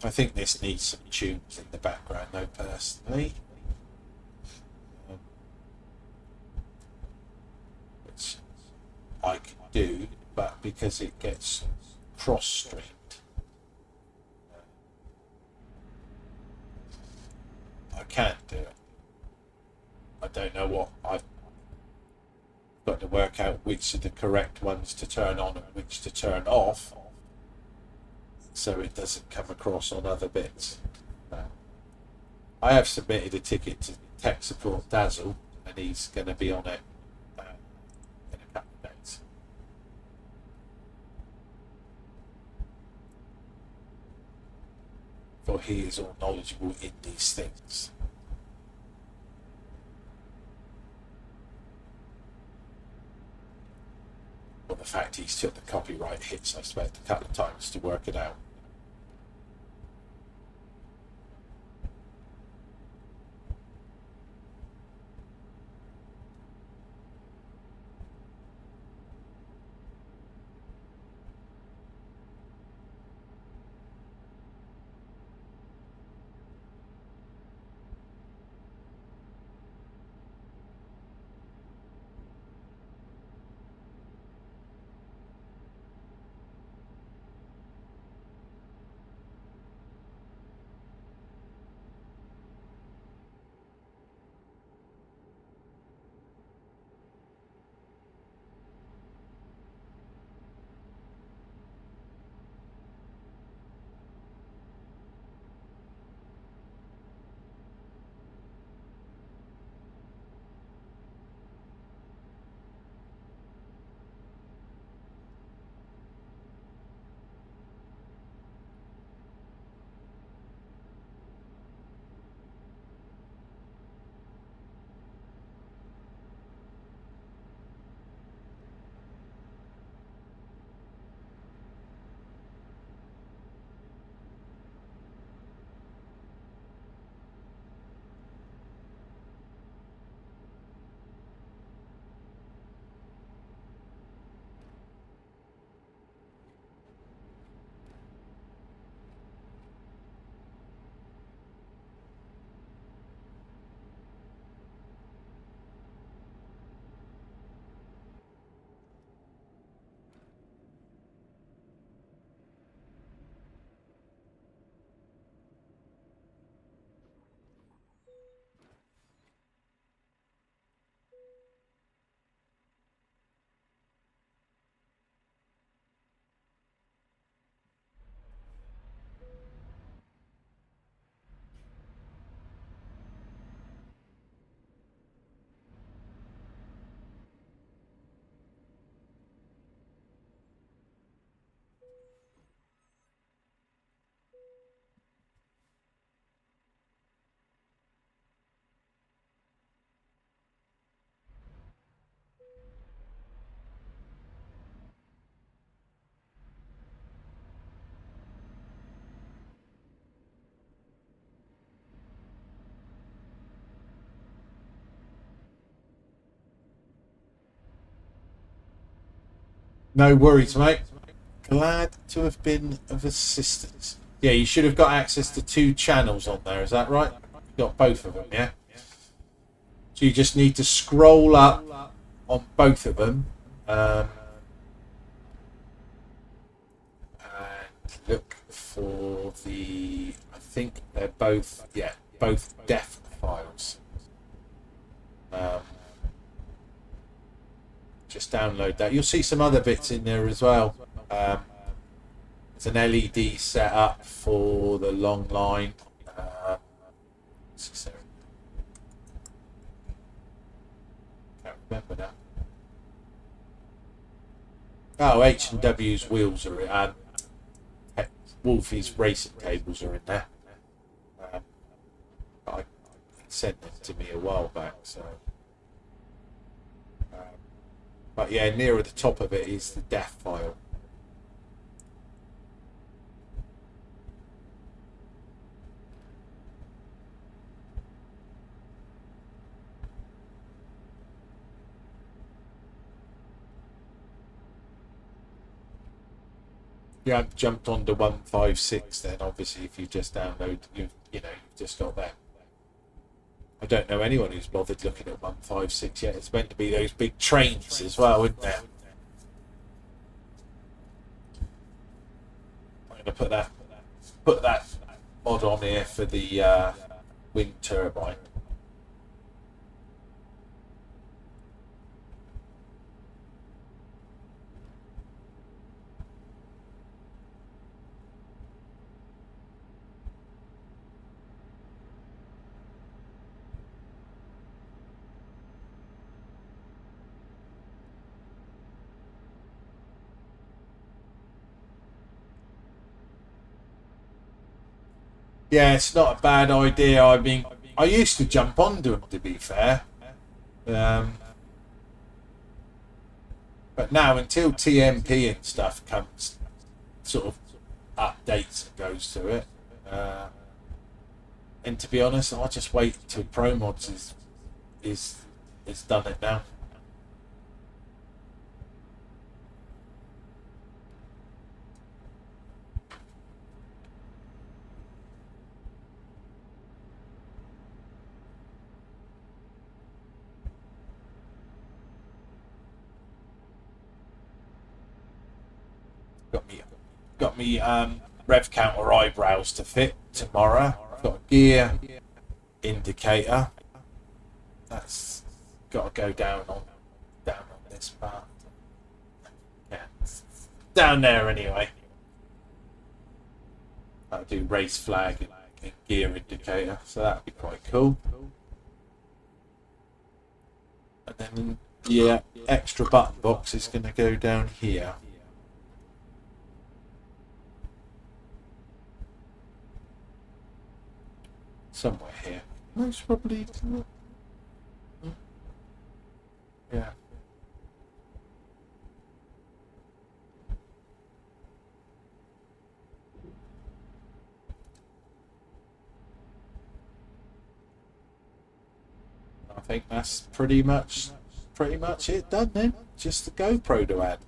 I think this needs some tunes in the background, though, personally. Which I can do, but because it gets cross-streamed, I can't do it. I don't know what I've got to work out which are the correct ones to turn on and which to turn off, so it doesn't come across on other bits. I have submitted a ticket to tech support Dazzle, and he's going to be on it in a couple of days. For he is all knowledgeable in these things. Well, the fact he's took the copyright hits, I expect, a couple of times to work it out. No worries, mate. Glad to have been of assistance. Yeah, you should have got access to 2 channels on there, is that right? You got both of them, yeah? So you just need to scroll up on both of them and look for the, I think they're both, yeah, both def files. Just download that. You'll see some other bits in there as well. There's an LED set up for the long line. Can't remember now. Oh, H&W's wheels are in. Wolfie's racing cables are in there. I sent them to me a while back, so. But yeah, nearer the top of it is the def file. you haven't jumped on the 156, then obviously if you just download, you've just got them. I don't know anyone who's bothered looking at 156 yet. It's meant to be those big trains as well, isn't there? I'm going to put that mod on here for the wind turbine. Yeah, it's not a bad idea. I mean, I used to jump onto them, to be fair. But now, until TMP and stuff comes, sort of updates and goes to it. And to be honest, I'll just wait until ProMods is done it now. Got me rev counter eyebrows to fit tomorrow. I've got a gear indicator. That's got to go down on this part. Yeah, down there anyway. That'll do race flag and gear indicator, so that'll be quite cool. And then the extra button box is going to go down here. Somewhere here. Most probably. Yeah. I think that's pretty much it done then. Just the GoPro to add.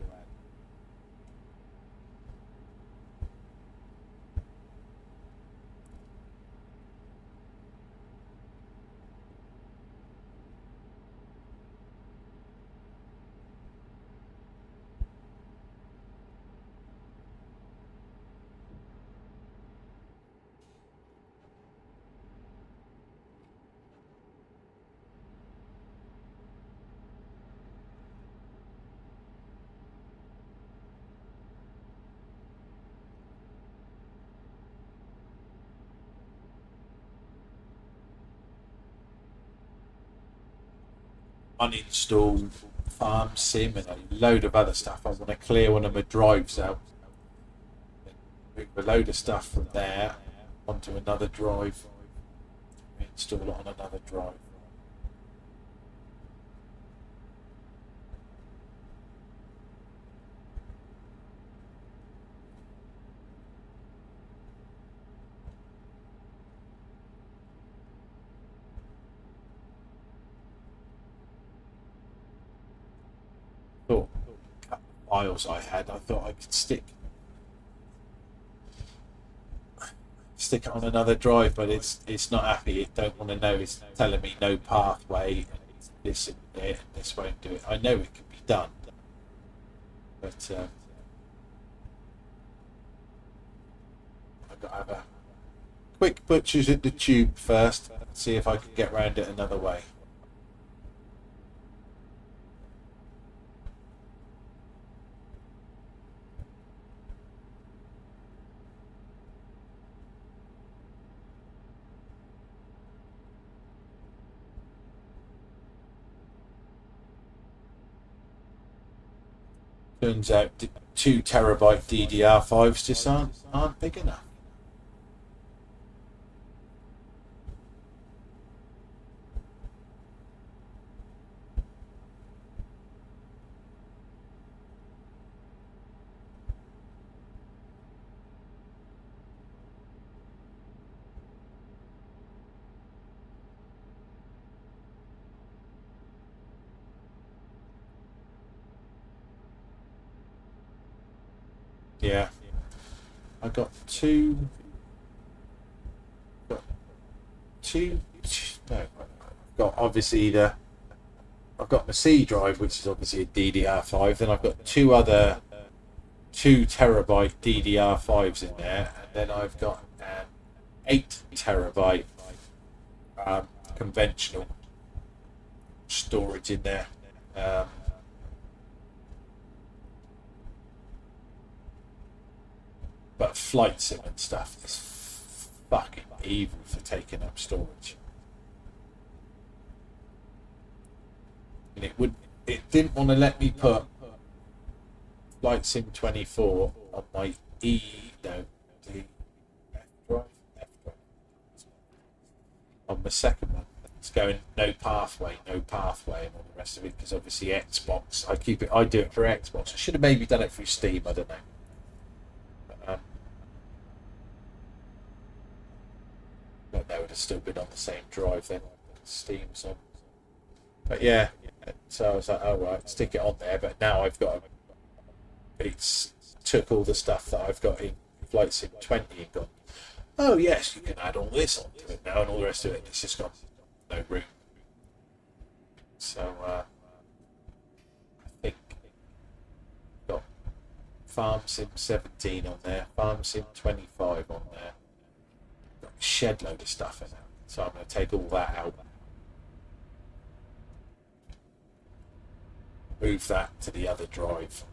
Uninstalled farm sim and a load of other stuff. I want to clear one of my drives out. Move a load of stuff from there onto another drive. Install it on another drive. Files I had, I thought I could stick it on another drive, but it's not happy. It don't want to know. It's telling me no pathway, and this and there, and this won't do it. I know it can be done, but I've got to have a quick butchers at the tube first, and see if I can get around it another way. Turns out 2 terabyte DDR5s just aren't big enough. Yeah, I got two. No, I've got obviously I've got my C drive, which is obviously a DDR5. Then I've got two other 2 terabyte DDR5s in there, and then I've got 8 terabyte conventional storage in there. But flight sim and stuff is fucking evil for taking up storage. And it didn't want to let me put Flight Sim 24 on my the F drive, on my second one. It's going no pathway, and all the rest of it, because obviously Xbox. I do it for Xbox. I should have maybe done it through Steam. I don't know. But they would have still been on the same drive then. Steam's on. But yeah, so I was like, oh right, stick it on there. But now I've got it's took all the stuff that I've got in Flight Sim 20 and gone, oh yes, you can add all this onto it now and all the rest of it. It's just got no room. So I think I've got Farm Sim 17 on there, Farm Sim 25 on there. Got a shed load of stuff in it. So I'm going to take all that out. Move that to the other drive.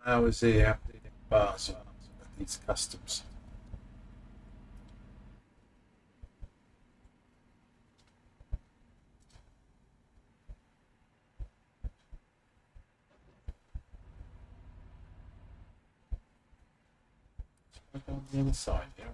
I was here, Basel, at these customs. On the other side, yeah.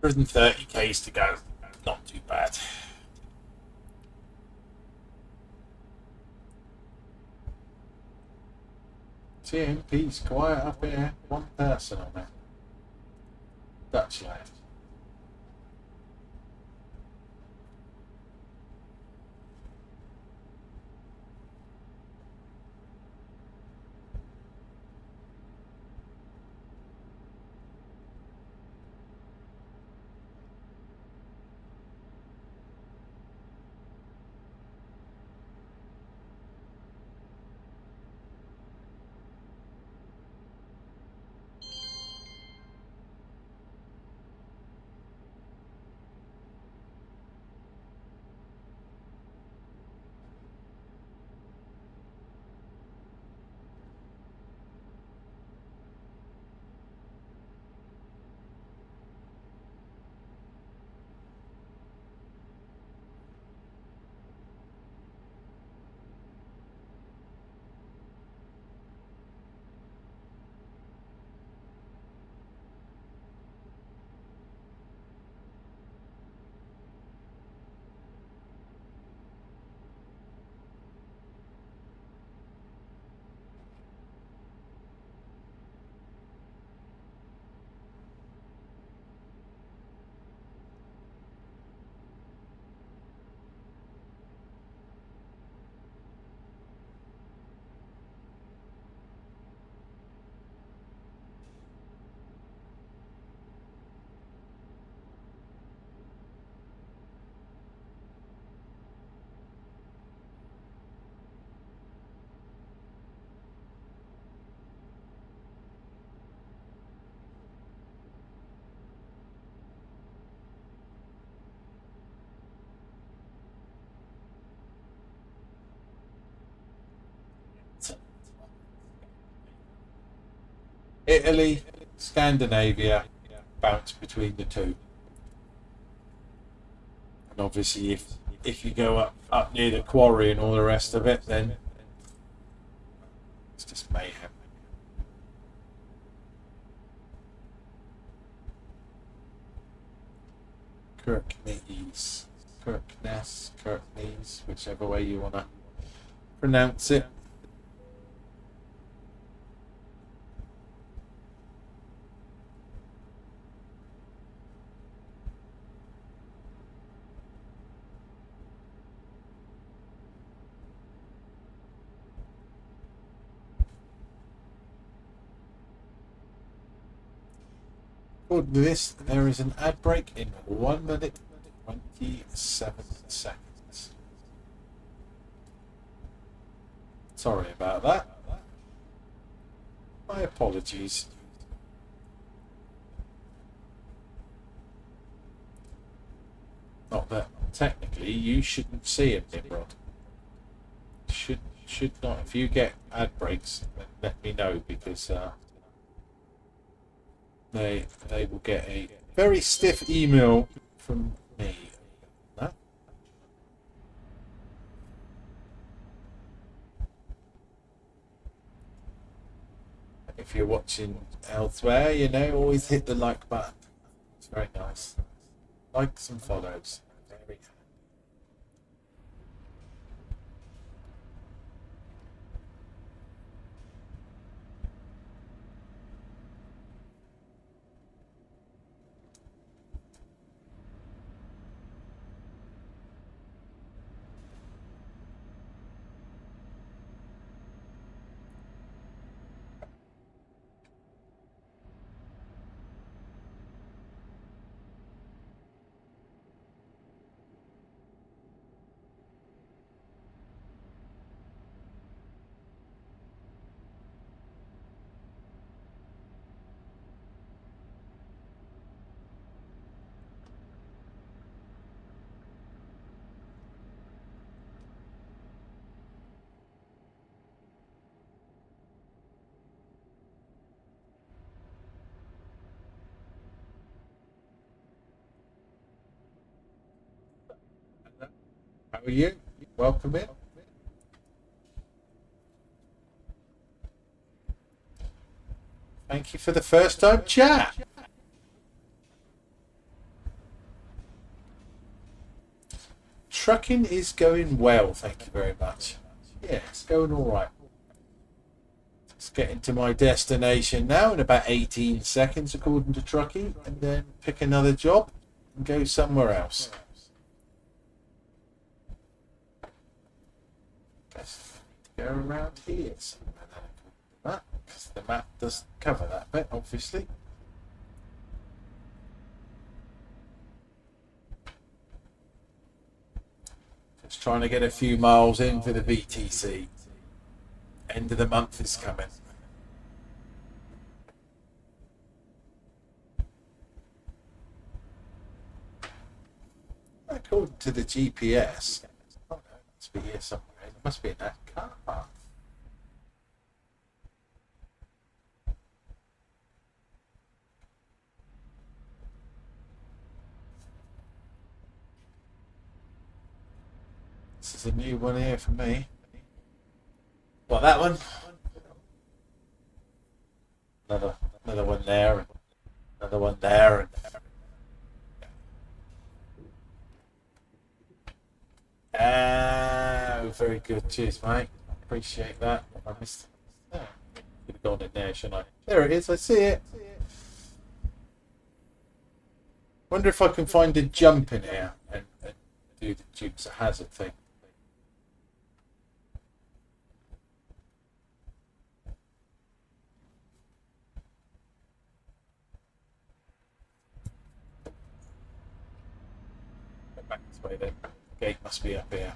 130 k's to go. Not too bad. TMP's quiet up here. One person on there. Dutch lad. Italy, Scandinavia, bounce between the two. And obviously, if you go up near the quarry and all the rest of it, then it's just mayhem. Kirknees, whichever way you want to pronounce it. According to this, there is an ad break in 1 minute 27 seconds. Sorry about that. My apologies. Not that technically you shouldn't see it, Nimrod. Should not. If you get ad breaks, then let me know, because they will get a very stiff email from me. No? If you're watching elsewhere, you know, always hit the like button. It's very nice. Likes and follows. Very good. How are you? Welcome in. Thank you for the first time chat. trucking is going well, thank you very much. Yeah, it's going all right. It's getting to my destination now in about 18 seconds, according to Truckee, and then pick another job and go somewhere else. Guess I need to go around here somewhere, because the map doesn't cover that bit, obviously. Just trying to get a few miles in for the VTC. End of the month is coming. According to the GPS, oh no, it must be here somewhere. It must be in that car park. This is a new one here for me. Well, that one. Another one there, and another one there, and oh, very good. Cheers, mate. Appreciate that. I missed. Oh, could have gone in there, shouldn't I? There it is. I see it. Wonder if I can find a jump in here and do the Dukes of Hazzard thing. Go back this way then. The gate must be up here.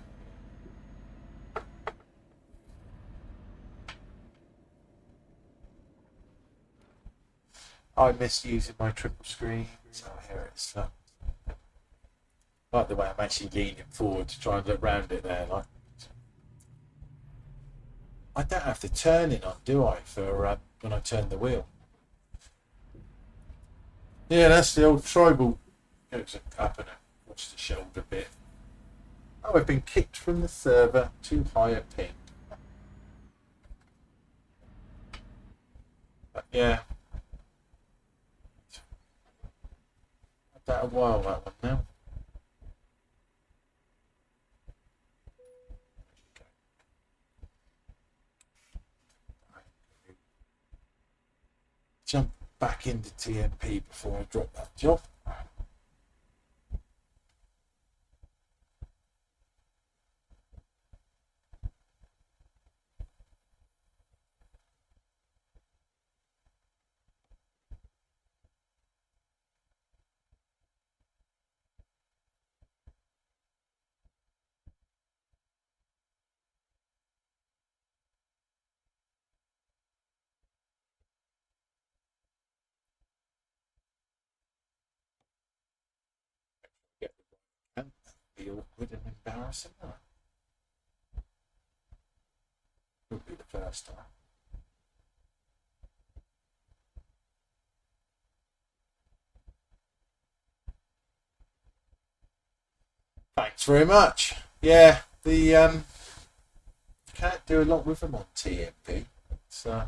I miss using my triple screen. Oh, here it is. Like the way I'm actually leaning forward to try and look round it there. Like, I don't have the turning on, do I, for when I turn the wheel? Yeah, that's the old tribal. Goes up and watch the shoulder bit. Oh, I've been kicked from the server. Too high a ping. But yeah. Had that a while, that one now. Jump back into TMP before I drop that job. Get the right be awkward and embarrassing. Would be the first time. Thanks very much. Yeah, the can't do a lot with them on TMP. So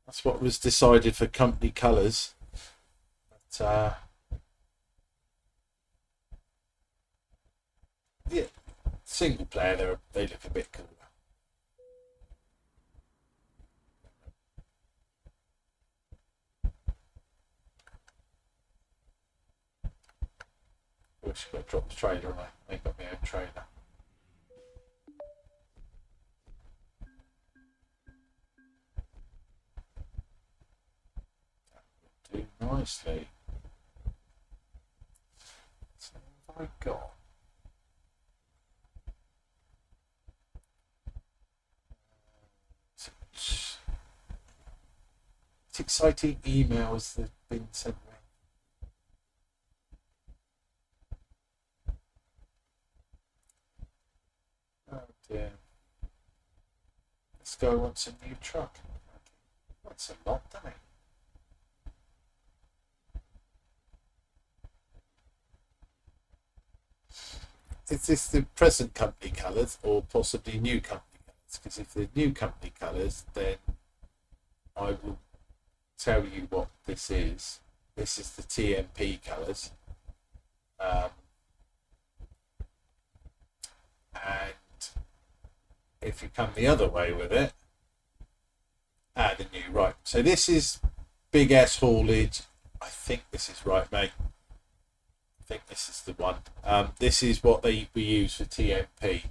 that's what was decided for company colours. But yeah, single player they look a bit cooler. Wish I got to drop the trailer and I ain't got my own trailer. Do nicely. So what have I got? It's exciting emails that have been sent me. Oh dear. This guy wants a new truck. That's a lot, doesn't it? Is this the present company colours or possibly new company colours? Because if they're new company colours, then I will tell you what this is. This is the TMP colours. if you come the other way with it, add a new, right. So this is big S haulage. I think this is right, mate. I think this is the one. This is what we use for TMP.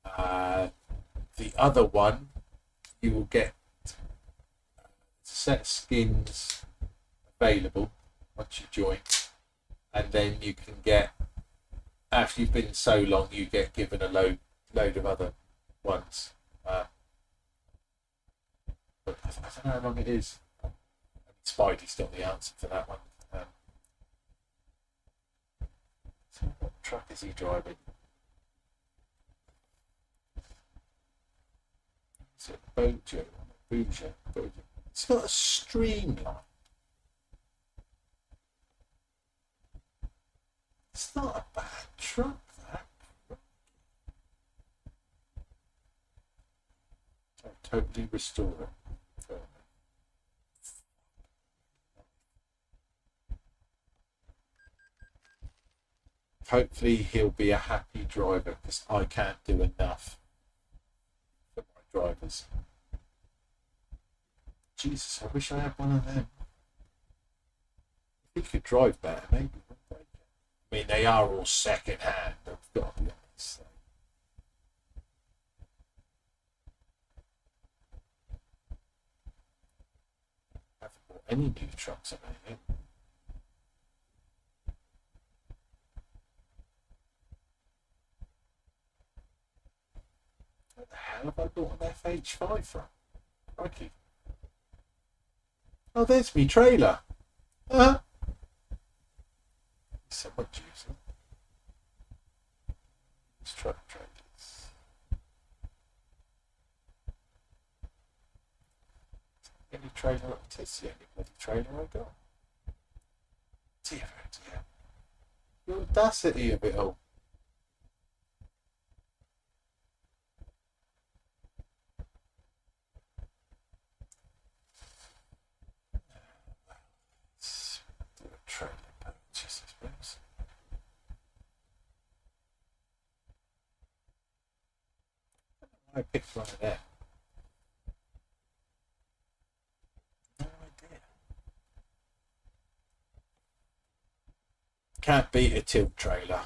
The other one, you will get a set of skins available once you join, and then you can get, after you've been so long, you get given a load of other ones. But I don't know how long it is. Spidey's got the answer for that one. So what truck is he driving? Is it Bojo? Bojo. It's got a streamline. It's not a bad truck, that. I'll totally restore it. Hopefully he'll be a happy driver, because I can't do enough for my drivers. Jesus, I wish I had one of them. If he could drive better, maybe. I mean, they are all second hand, I've got to be honest. So. I haven't bought any new trucks on it. What the hell have I bought an FH5 from? Crikey. Oh, there's me trailer. So much using. These truck trailers. Any trailer up to the only bloody trailer I got. Dear. The audacity of it all. Trailer purchase, I suppose. I picked one of them. No idea. Can't beat a tilt trailer.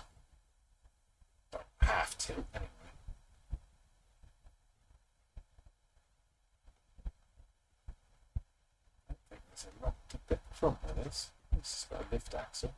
Don't half tilt anyway. I think there's a lot to pick from with this. This has got a lift axle.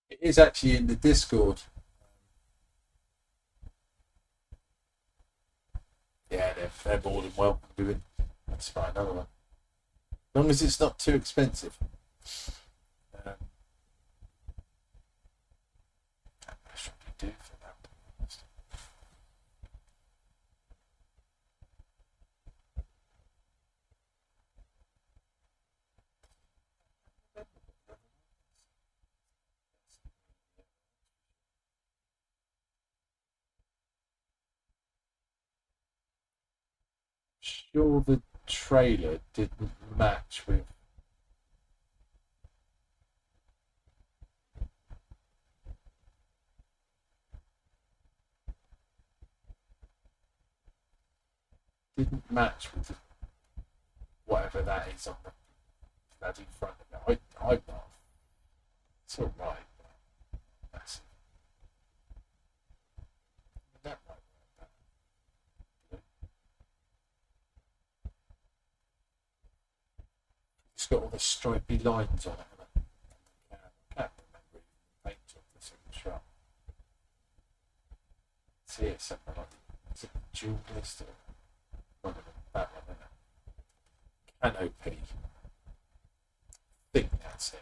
It is actually in the Discord. Yeah, they're more than welcome to it. Let's buy another one. As long as it's not too expensive. How much should we do for that? Sure, the trailer didn't match with. Didn't match with whatever that is on the bloody front of it. I'm not. It's all right. That's that might work better. It's got all the stripy lines on it. I can't remember even the paint of this in the shop. See, it's something like, is it dual list or one of them? That one, isn't it? and OP. I think that's it.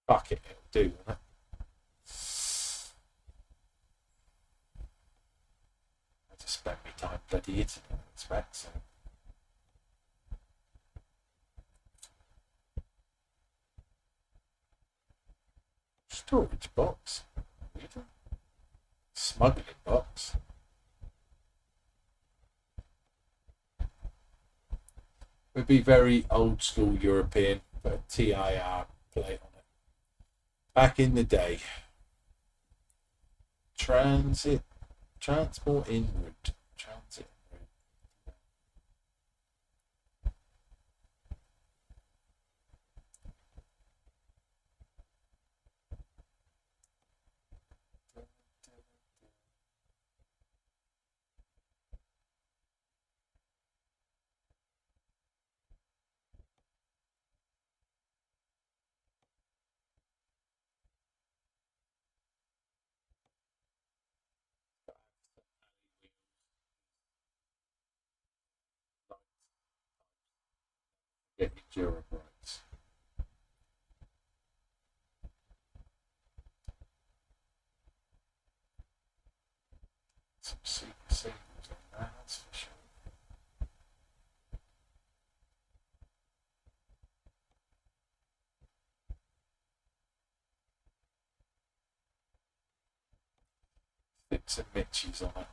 Fuck it, it'll do, won't it? I just spent me time bloody Italy, I expect, so. Storage box. Smuggling box. Would be very old school European, but a TIR plate on it. Back in the day. Transport inward. Transit inward. Get your Dura brights. Some secret signals in there, that's for sure. Stick some Mitchies on it.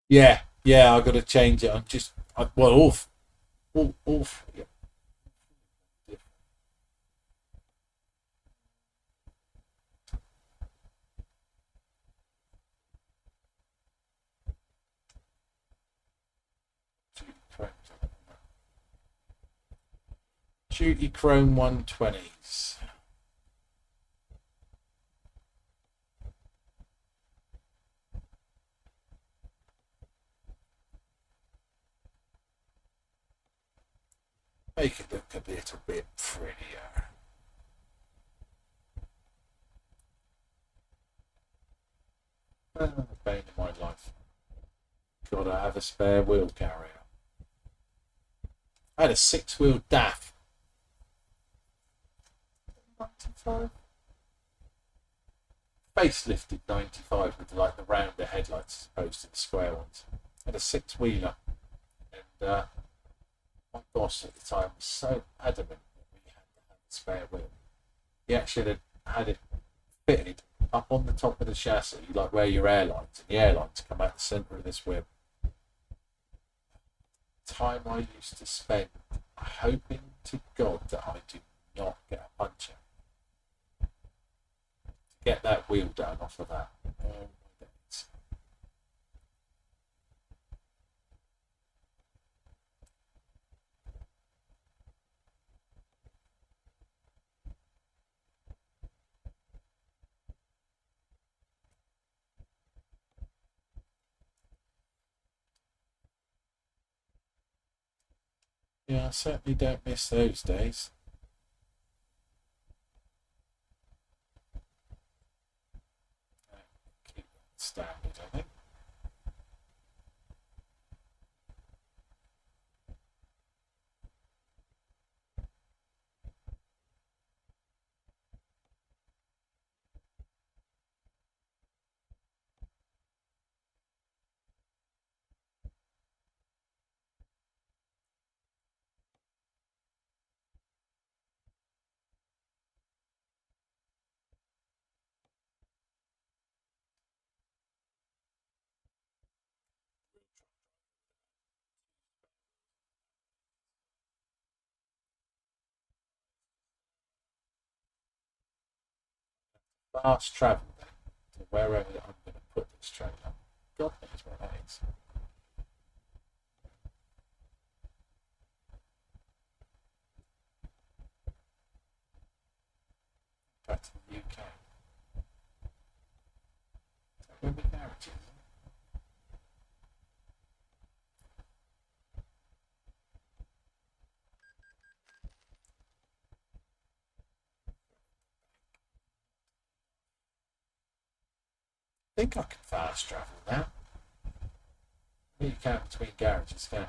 Yeah, I got to change it. Off. Off. Yeah. Duty Chrome 120s. Make it look a little bit prettier. Bane of my life. Gotta have a spare wheel carrier. I had a 6-wheel DAF. 95? Facelifted 95 with like the rounder headlights as opposed to the square ones. I had a 6-wheeler. And my boss at the time was so adamant that we had to have a spare wheel. He actually had it fitted up on the top of the chassis, like where your airlines, and the airlines come out the centre of this wheel. Time I used to spend hoping to God that I do not get a puncture. To get that wheel down off of that. Oh my days. Yeah, I certainly don't miss those days. Keep that standard, I think. Fast travel then to wherever I'm going to put this trailer. God knows where that is. Back to the UK. Where the garage is. I think I can fast travel now. You can't between garages, can you?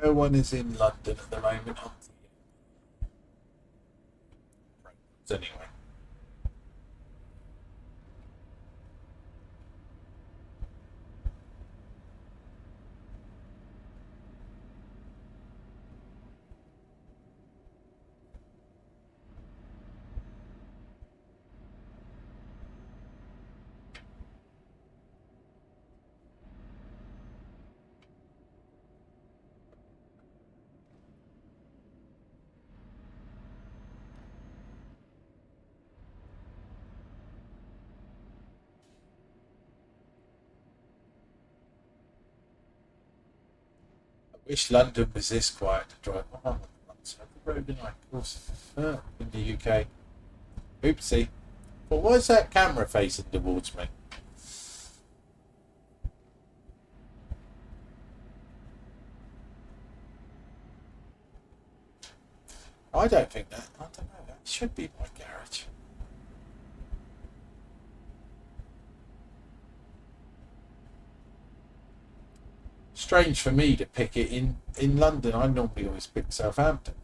No one is in London at the moment. Anyway. I wish London was this quiet to drive on the road in, like, course, in the UK. Oopsie. But why is that camera facing towards me? I don't think that. I don't know. That should be my garage. Strange for me to pick it in London. I normally always pick Southampton.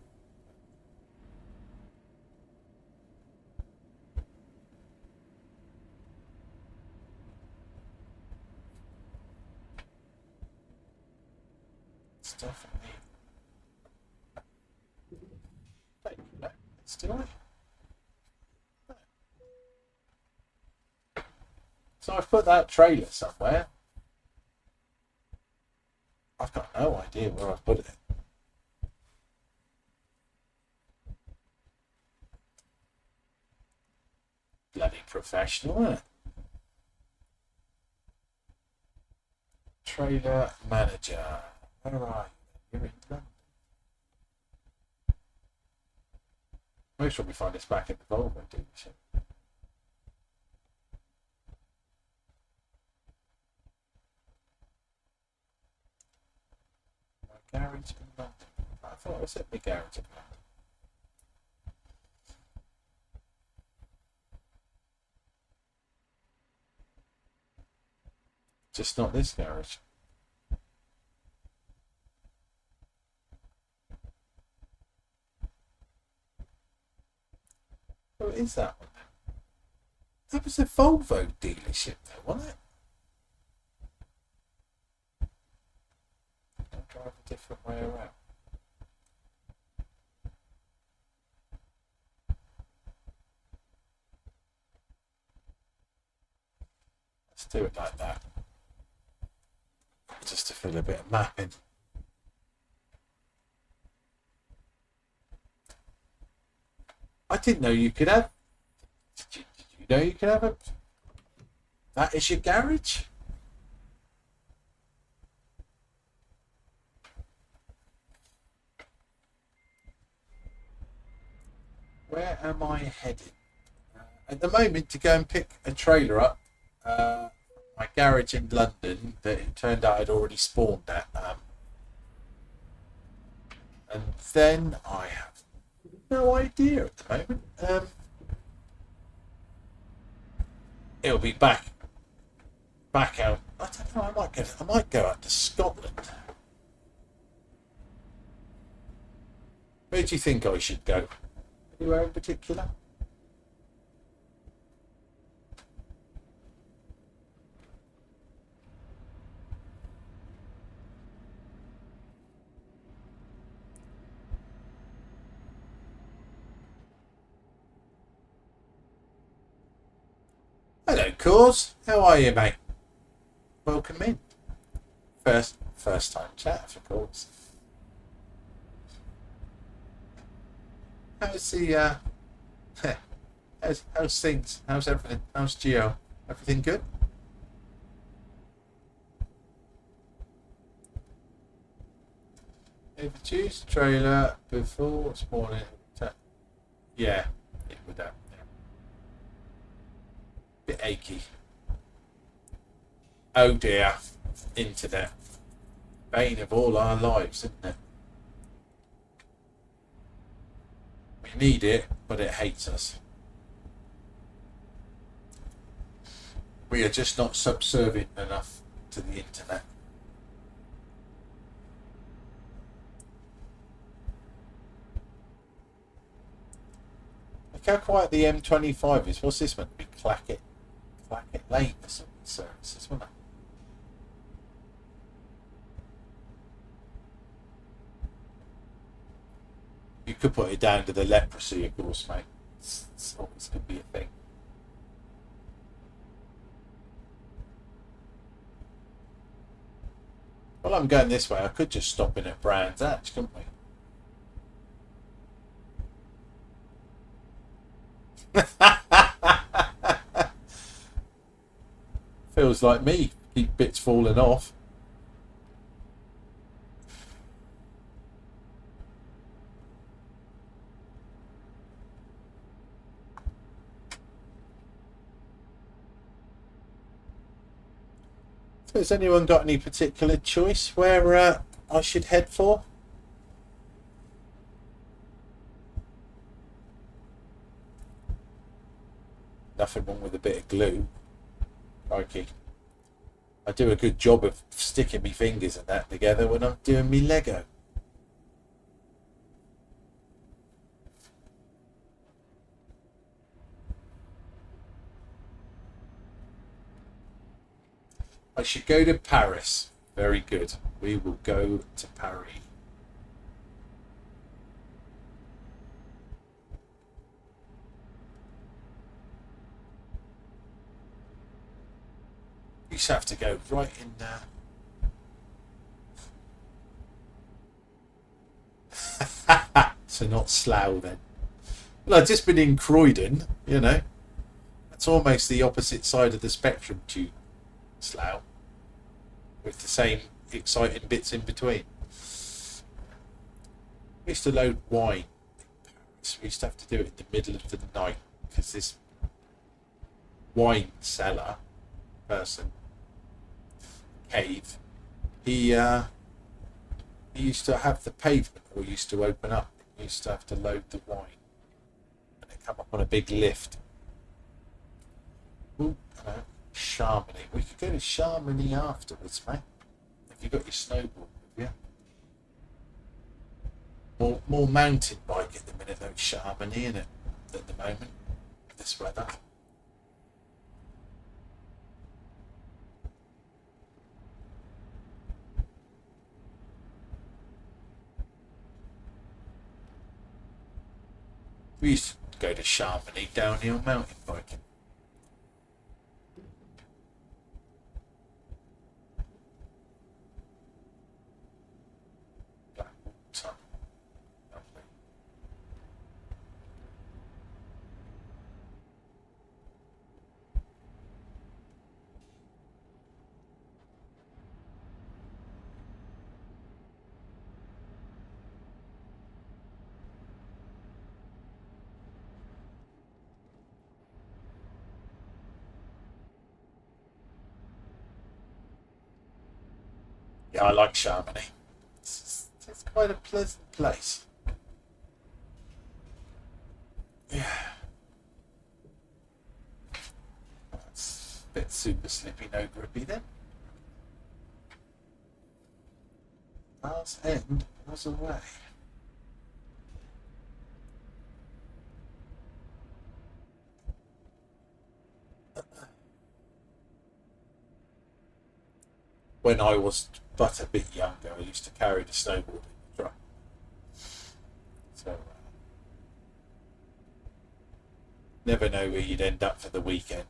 It's definitely. Wait, no, it's still on. put that trailer somewhere. I've got no idea where I've put it. Bloody professional, isn't it? Trailer manager. Where are you? You're in London. Make sure we find this back at the Volvo dealership. My garage in London. I thought it was at my garage in London. Just not this garage. Oh, it is that one then. That was a Volvo dealership though, wasn't it? I'll drive a different way around. Let's do it like that. Just to fill a bit of mapping. I didn't know you could have. Did you know you could have a? That is your garage? Where am I headed? At the moment, to go and pick a trailer up. My garage in London that it turned out I'd already spawned at. And then I have no idea at the moment. It'll be back out. I don't know. I might go out to Scotland. Where do you think I should go? Anywhere in particular? Hello, Cause. How are you, mate? Welcome in. First time chat, of course. How's the how's things? How's everything? How's Geo? Everything good? If you choose trailer before spawning, yeah, it would have. Bit achy. Oh dear, internet. Bane of all our lives, isn't it? We need it, but it hates us. We are just not subservient enough to the internet. Look how quiet the M25 is. What's this meant to be? Clackett Lane or some services, wasn't it? You could put it down to the leprosy, of course, mate. It's always going to be a thing. Well, I'm going this way. I could just stop in at Brands Hatch, couldn't we? Feels like me. Keep bits falling off. So has anyone got any particular choice where I should head for? Nothing wrong with a bit of glue. Crikey. I do a good job of sticking my fingers and that together when I'm doing me Lego. I should go to Paris. Very good. We will go to Paris. used to have to go right in so not Slough then. Well, I've just been in Croydon, you know. That's almost the opposite side of the spectrum to Slough, with the same exciting bits in between. We used to load wine. We used to have to do it in the middle of the night because this wine cellar person, cave, he used to have the pavement all used to open up. He used to have to load the wine, and it come up on a big lift. Ooh, Chamonix. We could go to Chamonix afterwards, mate. Have you got your snowboard with you? More mountain bike at the minute though, Chamonix, in it at the moment. This weather. We used to go to Chamonix downhill mountain biking. Blackwater. Lovely. Yeah, I like Chamonix. It's quite a pleasant place. Yeah. That's a bit super slippy, no grippy then. Last end was away. When I was but a bit younger, I used to carry the snowboard in the truck. So, never know where you'd end up for the weekend.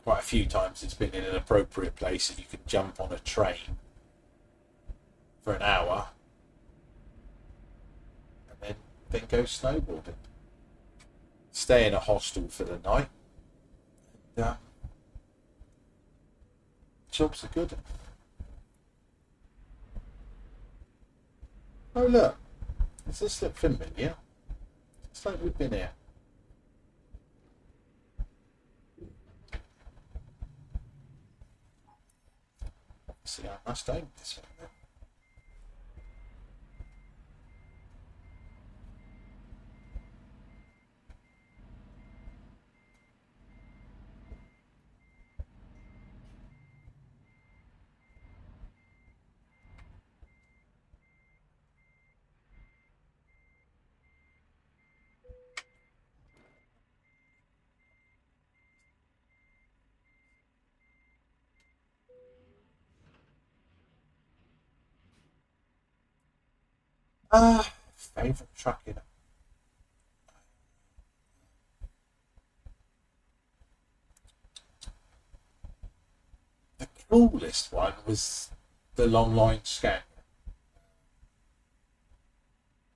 Quite a few times it's been in an appropriate place that you can jump on a train for an hour and then go snowboarding. Stay in a hostel for the night. And, jobs are good. Oh look, is this the familiar? It's like we've been here. See, I must own this one then. Favourite truck in it. The coolest one was the long line Scania.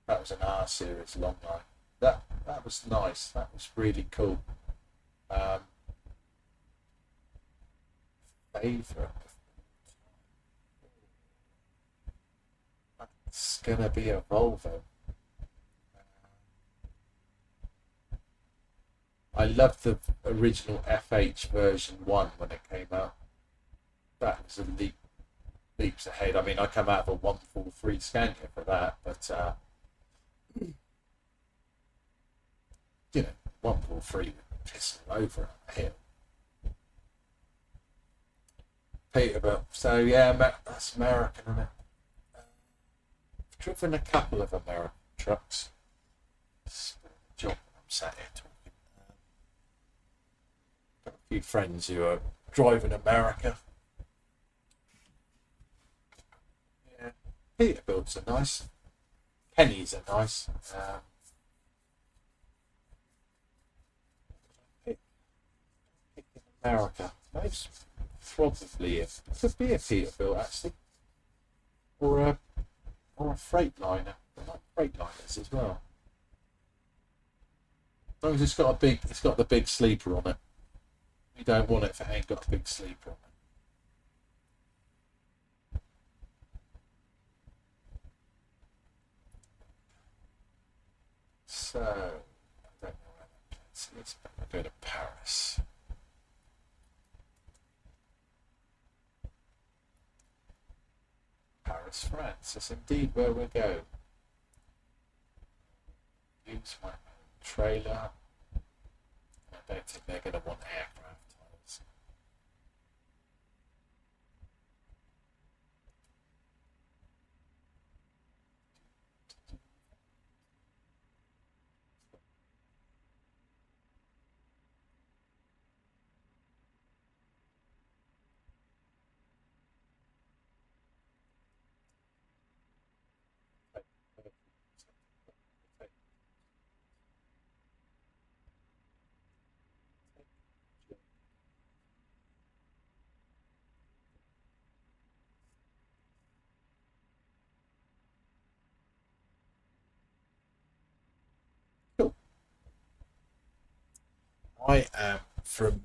That was an R series long line. That was nice. That was really cool. Favourite. It's gonna be a Volvo. I loved the original FH version 1 when it came out. That was a leaps ahead. I mean, I come out of a 143 Scania for that, but you know, 143 would piss all over on the hill. Peterborough. So yeah, that's American, isn't it? I've driven a couple of American trucks. It's a job. I'm sat here talking. Got a few friends who are driving America. Yeah, Peterbilts are nice. Pennies are nice. Pick in America. probably it could be a Peterbilt actually, or a Freightliner. I like Freightliners as well. As long as it's got the big sleeper on it. You don't want it if it ain't got a big sleeper on it. So, I don't know where that is. Let's go to Paris. Paris, France. That's indeed where we go. Use my own trailer. I don't think they're going to want aircraft tires. Cool. I am from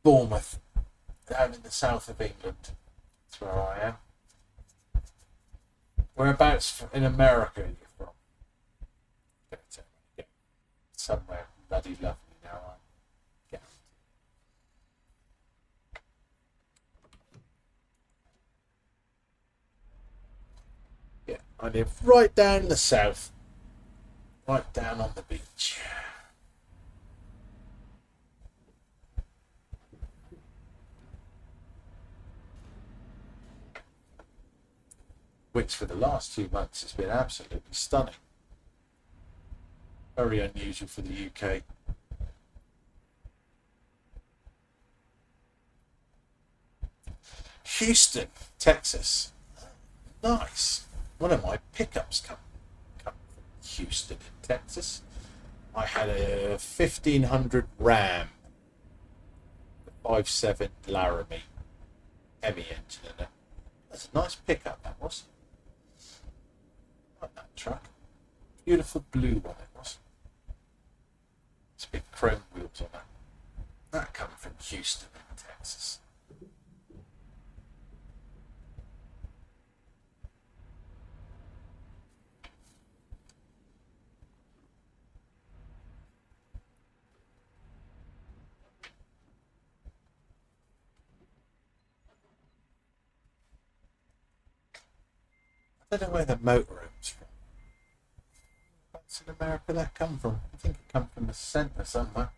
Bournemouth, down in the south of England. That's where I am. Whereabouts in America are you from? Somewhere bloody lovely now. Yeah, I live right down the south, right down on the beach. Which for the last 2 months has been absolutely stunning. Very unusual for the UK. Houston, Texas. Nice. One of my pickups come from Houston in Texas. I had a 1500 Ram, the 5.7 Laramie, Hemi engine in it. That's a nice pickup, that was. I like that truck. Beautiful blue one it was. It's big chrome wheels on that. That come from Houston in Texas. I don't know where the motorhome's from. Where's in America that come from? I think it come from the centre somewhere.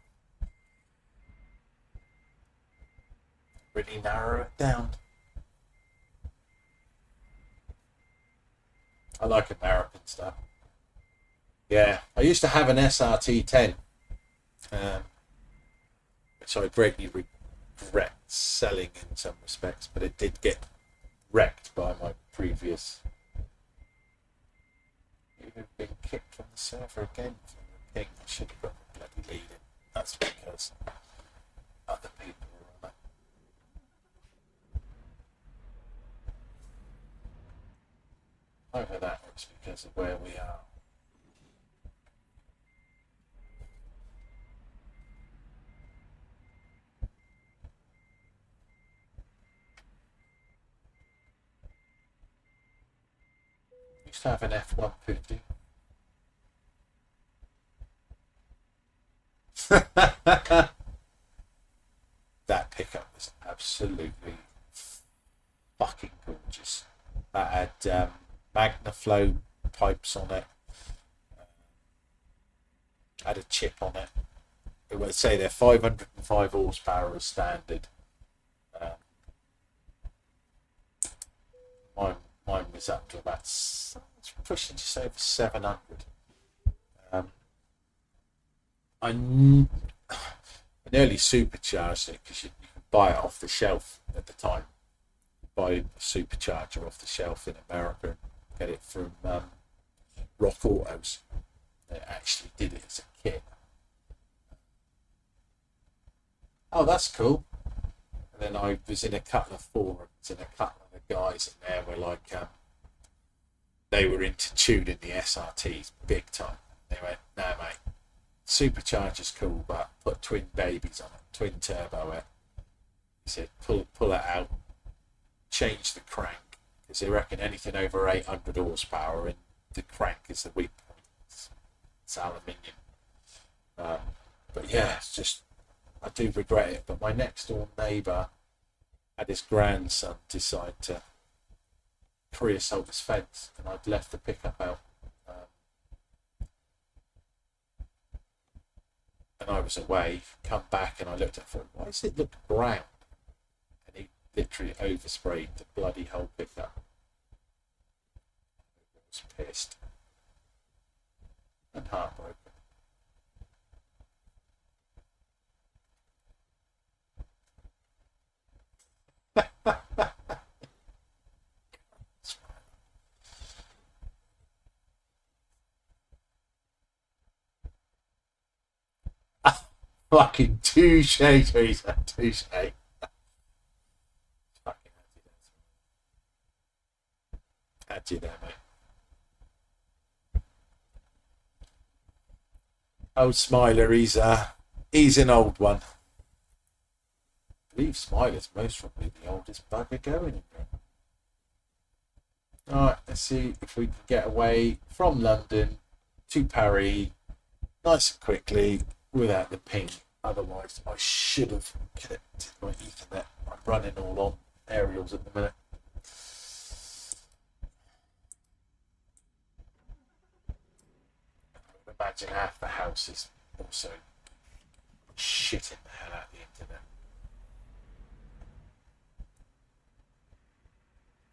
Really narrow it down. I like American stuff. Yeah, I used to have an SRT 10, which I greatly regret selling in some respects, but it did get wrecked by my previous. You've been kicked from the server again from the ping. I should have got the bloody lead in. That's because other people were on it. Either that or it's because of where we are. Used to have an F-150. That pickup was absolutely fucking gorgeous. That had Magnaflow pipes on it. Had a chip on it. It would say they're 505 horsepower as standard. Mine was up to about pushing just over 700. I nearly supercharged it because you could buy it off the shelf at the time. Buy a supercharger off the shelf in America and get it from Rock Autos. They actually did it as a kit. Oh, that's cool. then I was in a couple of forums, and a couple of the guys in there were like, they were into tuning the SRTs big time. They went, no mate, supercharger's cool, but put twin babies on it, twin turbo it. He said, pull it out, change the crank, because they reckon anything over 800 horsepower, and the crank is the weak point. It's aluminium. But yeah, it's just, I do regret it. But my next door neighbour had his grandson decide to creosote his fence, and I'd left the pickup out. And I was away, come back, and I looked at it and thought, why does it look brown? And he literally oversprayed the bloody whole pickup. I was pissed and heartbroken. Fucking touche, Teresa, touche. Fucking had you there, mate. Old Smiler, he's an old one. I believe Smiler's most probably the oldest bugger going. Alright, let's see if we can get away from London to Paris nice and quickly without the ping. Otherwise, I should have connected my Ethernet. I'm running all on aerials at the minute. I would imagine half the house is also shitting the hell out of the internet.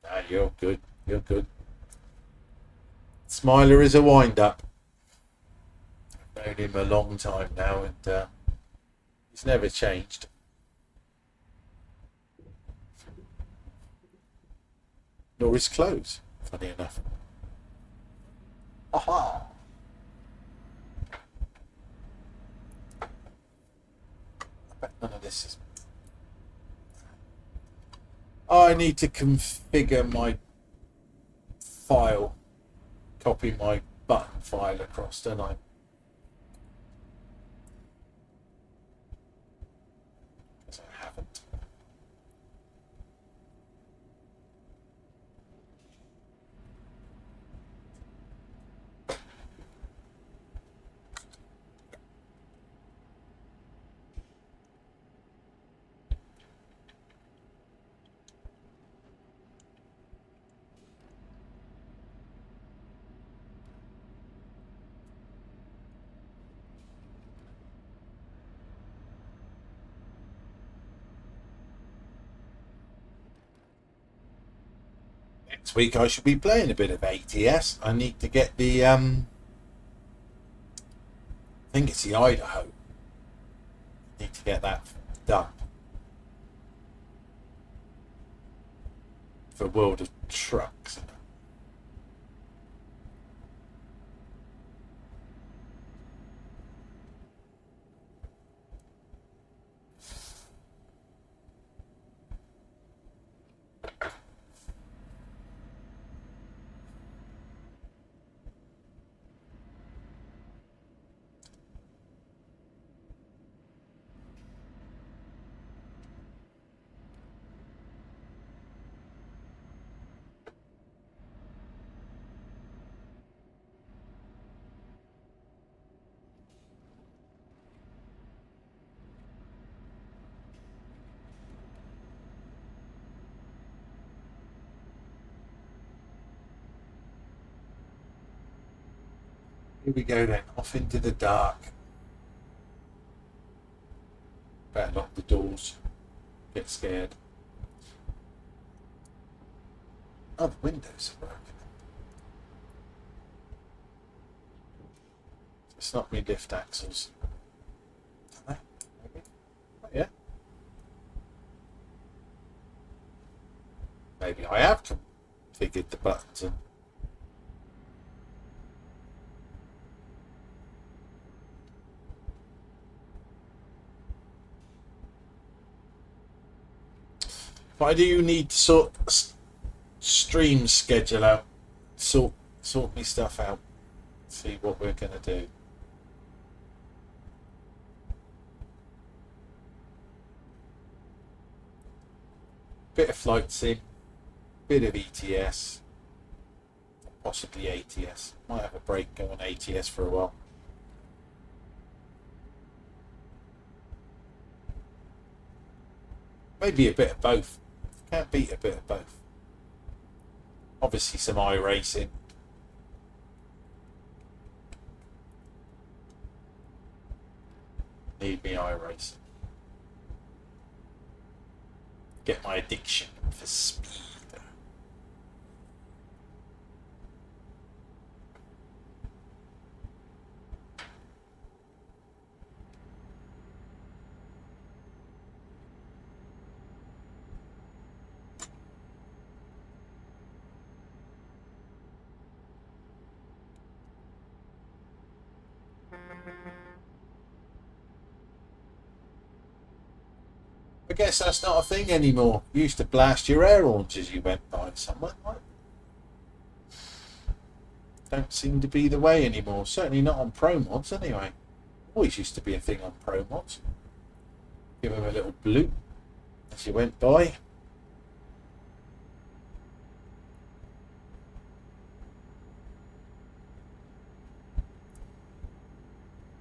Ah, you're good. You're good. Smiler is a wind-up. I've known him a long time now, and he's never changed. Nor his clothes, funny enough. Aha! I bet none of this is... I need to configure my file, copy my button file across, don't I? Because I haven't. Next week I should be playing a bit of ATS. I need to get the I think it's the Idaho. Need to get that done for World of Trucks. Here we go then, off into the dark. Better lock the doors. Get scared. Oh, the windows are broken. It's not me lift axles. Are they? Maybe? Oh, yeah. Maybe I have configured the buttons in. Why do you need to stream schedule out? Sort me stuff out. See what we're gonna do. Bit of flight sim, bit of ETS, possibly ATS. Might have a break go on ATS for a while. Maybe a bit of both. Can't beat a bit of both. Obviously some iRacing. Need me iRacing. Get my addiction for speed. I guess that's not a thing anymore. You used to blast your air horns as you went by somewhere, right? Don't seem to be the way anymore. Certainly not on Pro Mods anyway. Always used to be a thing on Pro Mods. Give them a little bloop as you went by.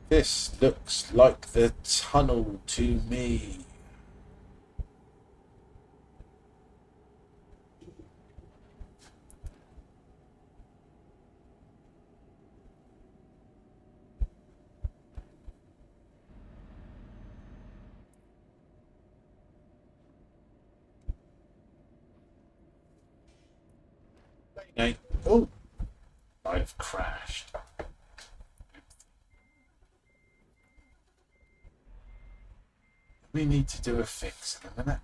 This looks like the tunnel to me. Oh, I've crashed. We need to do a fix in a minute.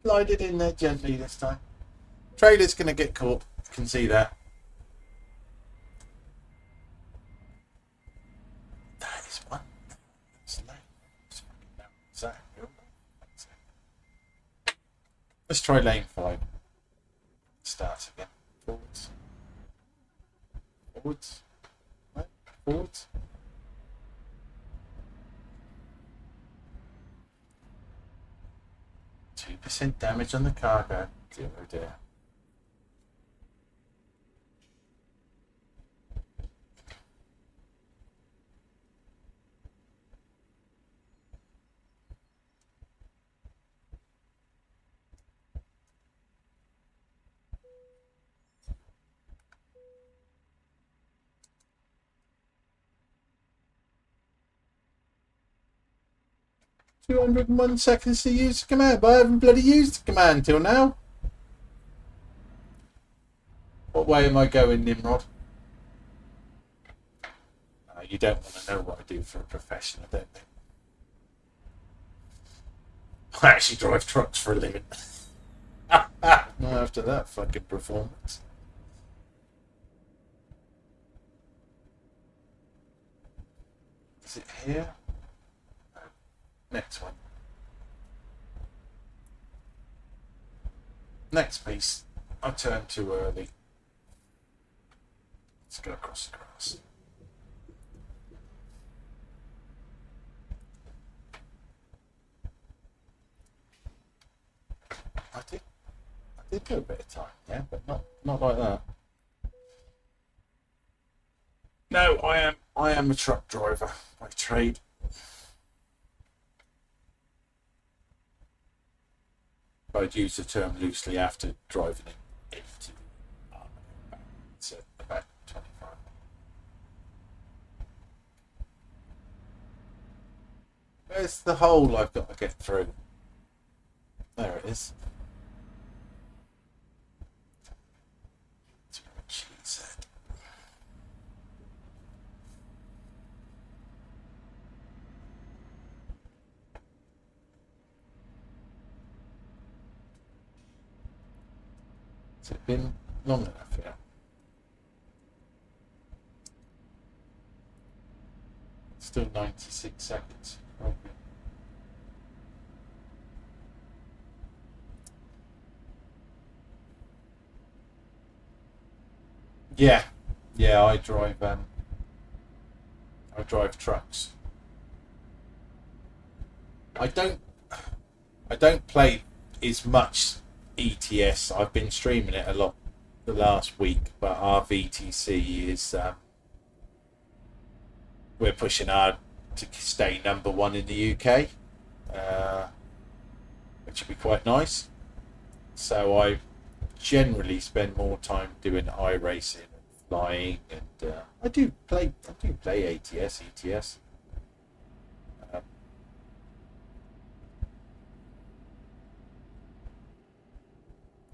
Slide it in there gently this time. Trailer's going to get caught. You can see that. That is one. That's lane. Let's try lane 5. Start again. Forwards. Forwards. Right. Forwards. %, damage on the cargo. Dear oh dear. $201 to use the command, but I haven't bloody used the command till now. What way am I going, Nimrod? You don't want to know what I do for a profession, I don't think. I actually drive trucks for a living. Not after that fucking performance. Is it here? No. Next one. Next piece. I turned too early. Let's go across the grass. I did do a bit of time, yeah, but not like that. No, I am a truck driver by trade. I'd use the term loosely after driving it into it's about 25. Where's the hole I've got to get through? There it is. That's what she said. Has it been long enough here? Still 96 seconds. Okay. Yeah, yeah. I drive trucks. I don't play as much ETS. I've been streaming it a lot the last week, but our VTC is we're pushing hard to stay number one in the UK, which would be quite nice. So I generally spend more time doing iRacing and flying, and I do play ATS, ETS.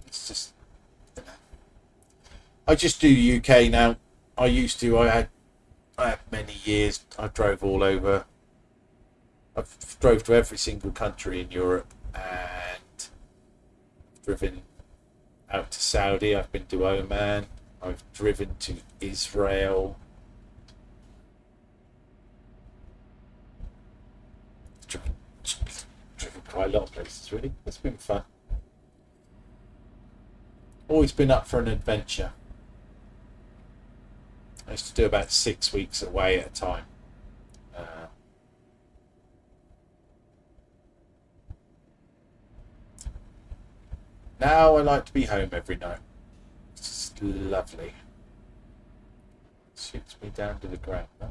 It's just, I just do UK now. I used to. I had many years. I drove all over. I've drove to every single country in Europe and driven out to Saudi. I've been to Oman. I've driven to Israel. Driven quite a lot of places, really. It's been fun. Always been up for an adventure. I used to do about 6 weeks away at a time. Now I like to be home every night. It's lovely. Suits me down to the ground. Huh?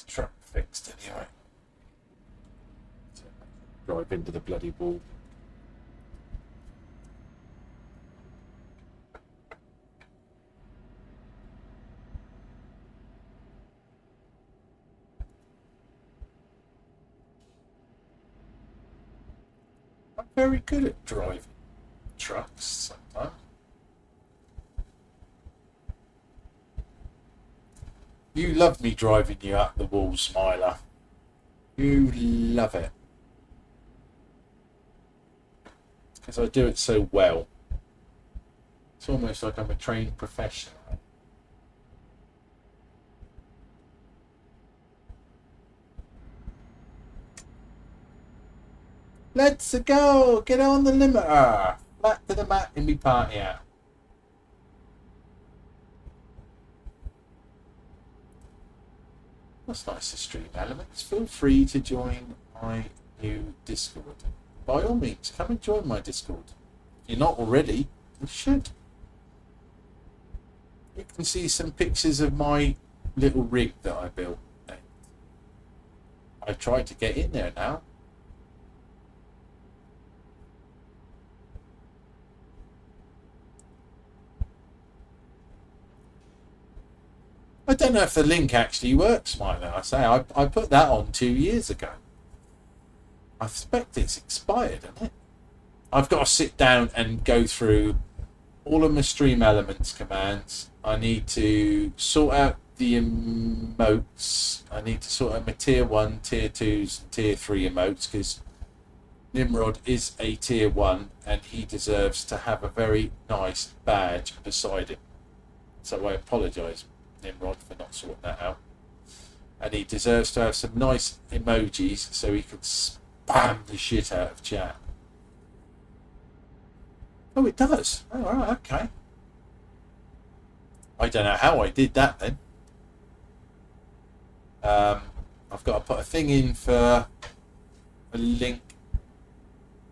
Truck fixed anyway. Drive into the bloody wall. I'm very good at driving trucks sometimes. You love me driving you up the wall, Smiler. You love it. Because I do it so well. It's almost like I'm a trained professional. Let's go! Get on the limiter! Flat to the mat and we party out. That's nice to stream elements. Feel free to join my new Discord. By all means, come and join my Discord. If you're not already, you should. You can see some pictures of my little rig that I built. I tried to get in there now. I don't know if the link actually works, Mike. I say I put that on 2 years ago. I suspect it's expired, hasn't it? I've got to sit down and go through all of my stream elements commands. I need to sort out the emotes. I need to sort out my tier 1, tier 2s, and tier 3 emotes, because Nimrod is a tier 1 and he deserves to have a very nice badge beside him. So I apologise, Nimrod, for not sorting that out. And he deserves to have some nice emojis so he can spam the shit out of chat. Oh, it does. Oh, all right, okay. I don't know how I did that then. I've got to put a thing in for a link.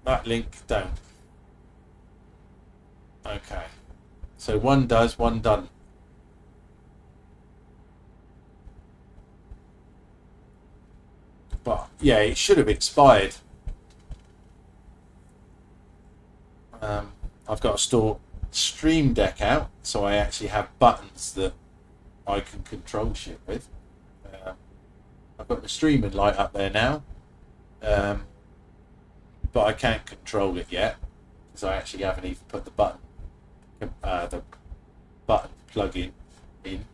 That link don't. Okay. So one does, one doesn't. But yeah, it should have expired. I've got to store Stream Deck out, so I actually have buttons that I can control shit with. I've got the streaming light up there now, but I can't control it yet because I actually haven't even put the button plug-in in.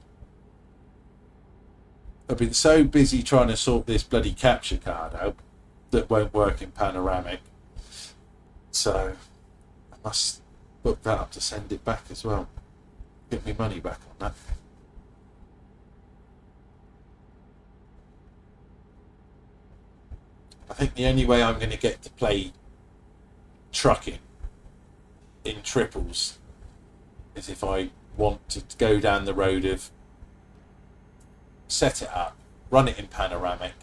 I've been so busy trying to sort this bloody capture card out that won't work in panoramic, so I must book that up to send it back as well. Get me money back on that. I think the only way I'm going to get to play trucking in triples is if I want to go down the road of set it up, run it in panoramic,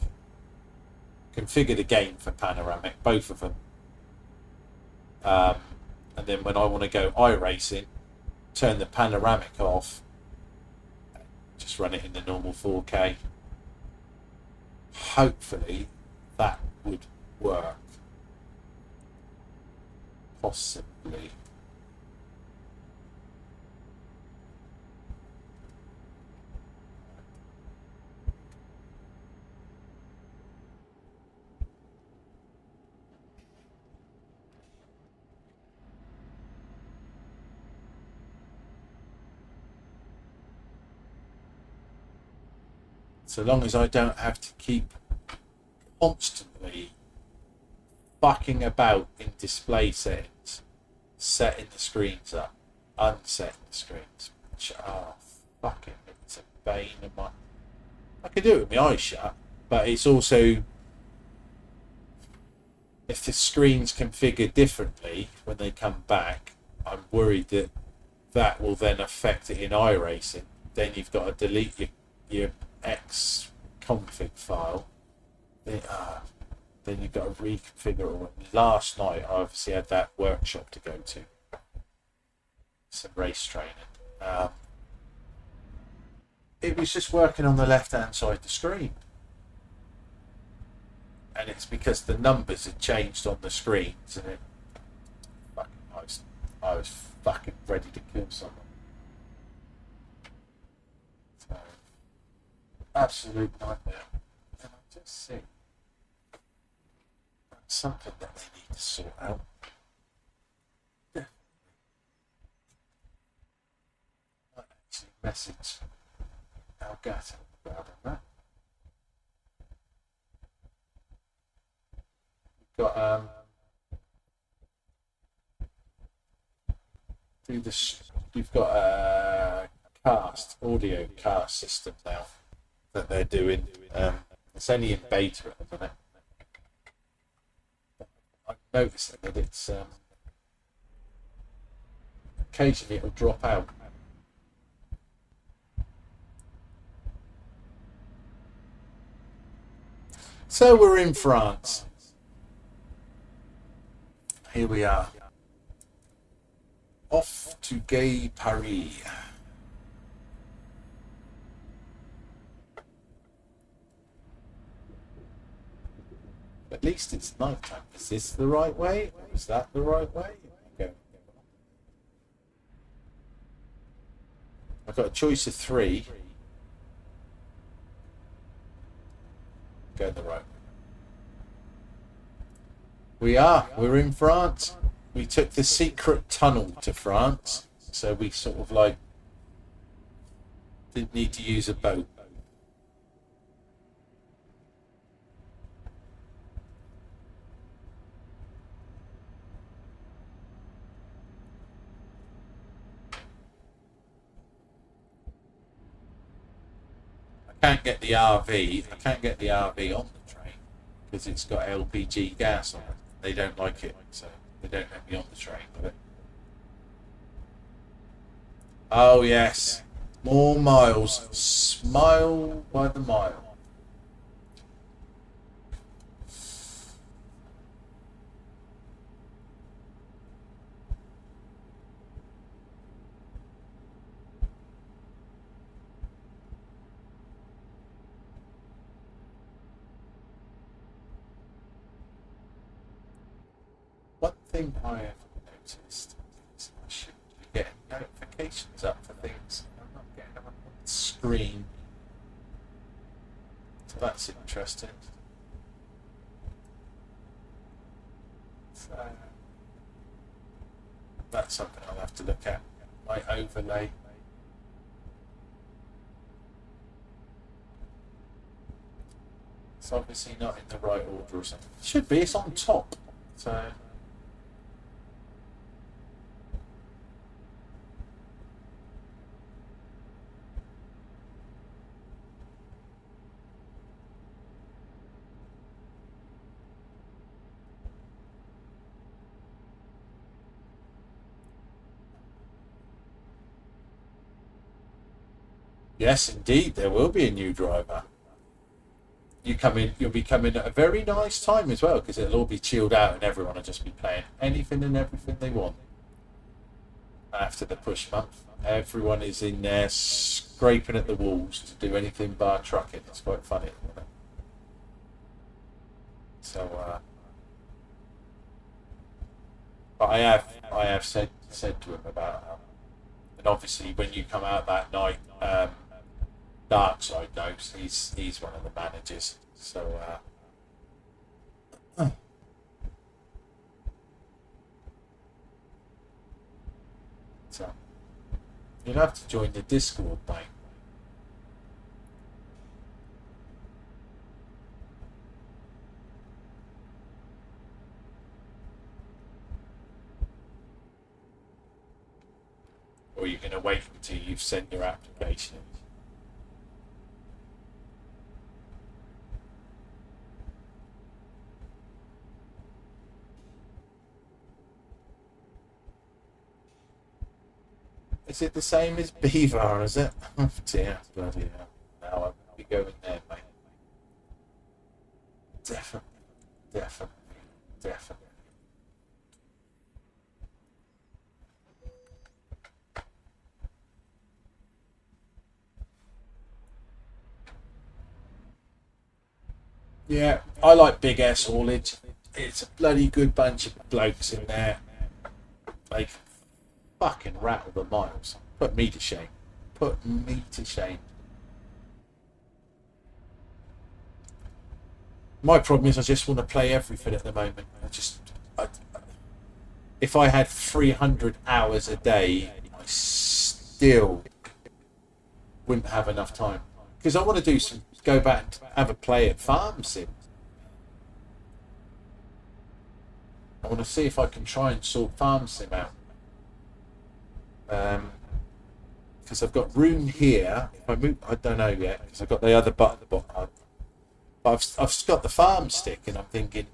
configure the game for panoramic, both of them, and then when I want to go iRacing, turn the panoramic off, just run it in the normal 4K. Hopefully that would work. Possibly. So long as I don't have to keep constantly fucking about in display settings, setting the screens up, unsetting the screens. Fucking, it's a bane of my... I can do it with my eyes shut, but it's also... If the screen's configured differently when they come back, I'm worried that that will then affect it in iRacing. Then you've got to delete your X config file. Then you've got to reconfigure it all. Last night I obviously had that workshop to go to, some race training. It was just working on the left hand side of the screen, and it's because the numbers had changed on the screens, and I was fucking ready to kill someone. So, absolute nightmare. And I just see that's something that they need to sort out. Definitely. I actually message Elgato about that. We've got you've got a audio cast system now that they're doing. It's only in beta at the minute. I'm noticing that it's occasionally it'll drop out. So we're in France. Here we are. Off to Gay Paris. At least it's night time. Is this the right way? Or is that the right way? Okay. I've got a choice of 3. Go the right way. We're in France. We took the secret tunnel to France, so we sort of like didn't need to use a boat. I can't get the RV on the train because it's got LPG gas on it. They don't like it, so they don't let me on the train with it. Oh yes, more miles. Smile by the mile. One thing I have noticed is I should be getting notifications up for things. I'm not getting them on the screen. So that's interesting. So that's something I'll have to look at. My overlay. It's obviously not in the right order or something. It should be, it's on top. So yes, indeed, there will be a new driver. You'll be coming at a very nice time as well, because it'll all be chilled out and everyone will just be playing anything and everything they want. After the push month, everyone is in there scraping at the walls to do anything bar trucking. It's quite funny, isn't it? So, but I have said to him about, and obviously when you come out that night. Dark Side knows he's one of the managers, so you'll have to join the Discord, mate. Or you're going to wait until you've sent your application in. Is it the same as Beaver, is it? Oh dear, bloody hell. Now I'm going to be going there, mate. Definitely. Yeah, I like Big S Haulage. It's a bloody good bunch of blokes in there. They fucking rattle the miles. Put me to shame. My problem is I just want to play everything at the moment. If I had 300 hours a day, I still wouldn't have enough time. Because I want to go back and have a play at Farm Sim. I want to see if I can try and sort Farm Sim out. Because I've got room here. If I move, I don't know yet because I've got the other button at the bottom. But I've got the farm stick, and I'm thinking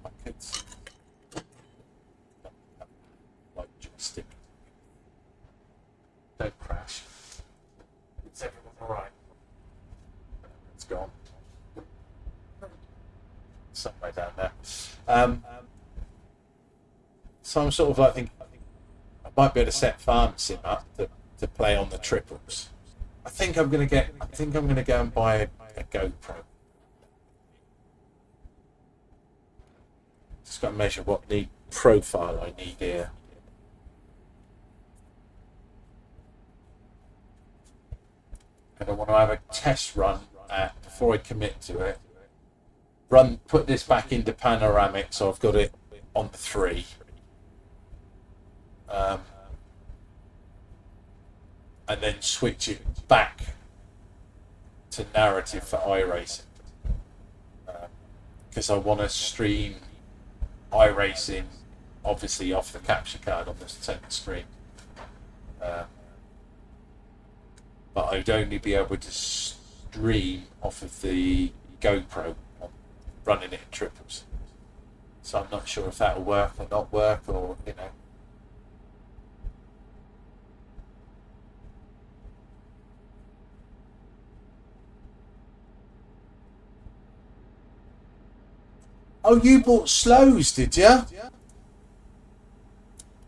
I could like joystick. Don't crash. Is everyone all right? It's gone. Somewhere down there. So I'm sort of like thinking. Might be able to set Farm Sim up to play on the triples. I think I'm gonna go and buy a GoPro. Just got to measure what the profile I need here. And I want to have a test run before I commit to it. Put this back into panoramic, so I've got it on the 3. And then switch it back to narrative for iRacing, because I want to stream iRacing obviously off the capture card on the centre screen, but I'd only be able to stream off of the GoPro running it in triples, so I'm not sure if that'll work or not work, or Oh, you bought slows, did you?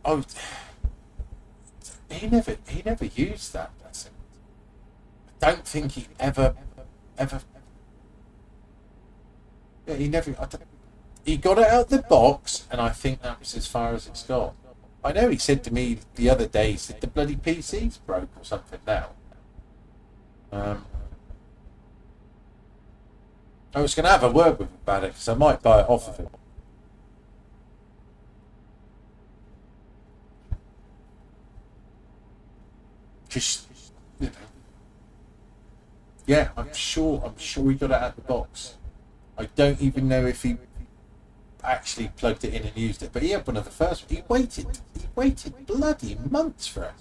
Oh, he never used that. I don't think he ever. Yeah, he never. He got it out the box, and I think that was as far as it's got. I know he said to me the other day, he said the bloody PC's broke or something now. I was going to have a word with him about it because I might buy it off of him. Just, you know. Yeah, I'm sure he got it out of the box. I don't even know if he actually plugged it in and used it, but he had one of the first. He waited bloody months for it,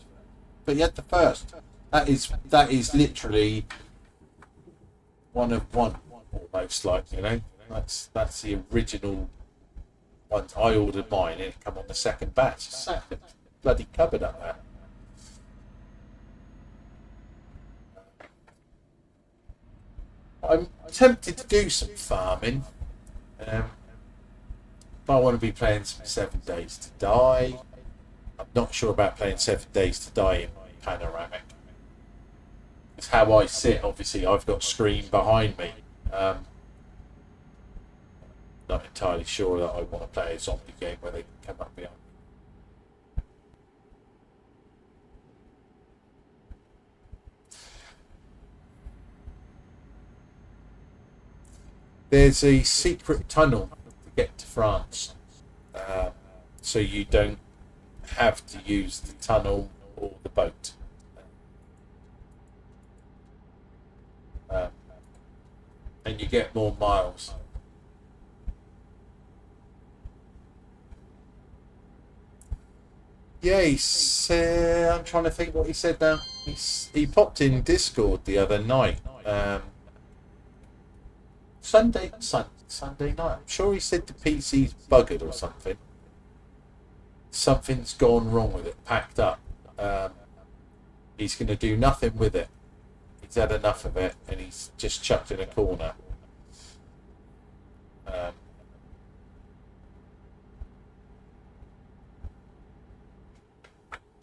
but he had the first. That is literally one of one, almost, like, you know. That's the original ones. I ordered mine and it come on the second batch. Sat in the bloody cupboard up there. I'm tempted to do some farming, but I want to be playing some 7 Days to Die. I'm not sure about playing 7 Days to Die in panoramic. It's how I sit. Obviously, I've got screen behind me. Not entirely sure that I want to play a zombie game where they can come up behind me. There's a secret tunnel to get to France, so you don't have to use the tunnel or the boat. And you get more miles. Yeah, I'm trying to think what he said now. He popped in Discord the other night. Sunday night. I'm sure he said the PC's buggered or something. Something's gone wrong with it, packed up. He's going to do nothing with it. He's had enough of it and he's just chucked in a corner.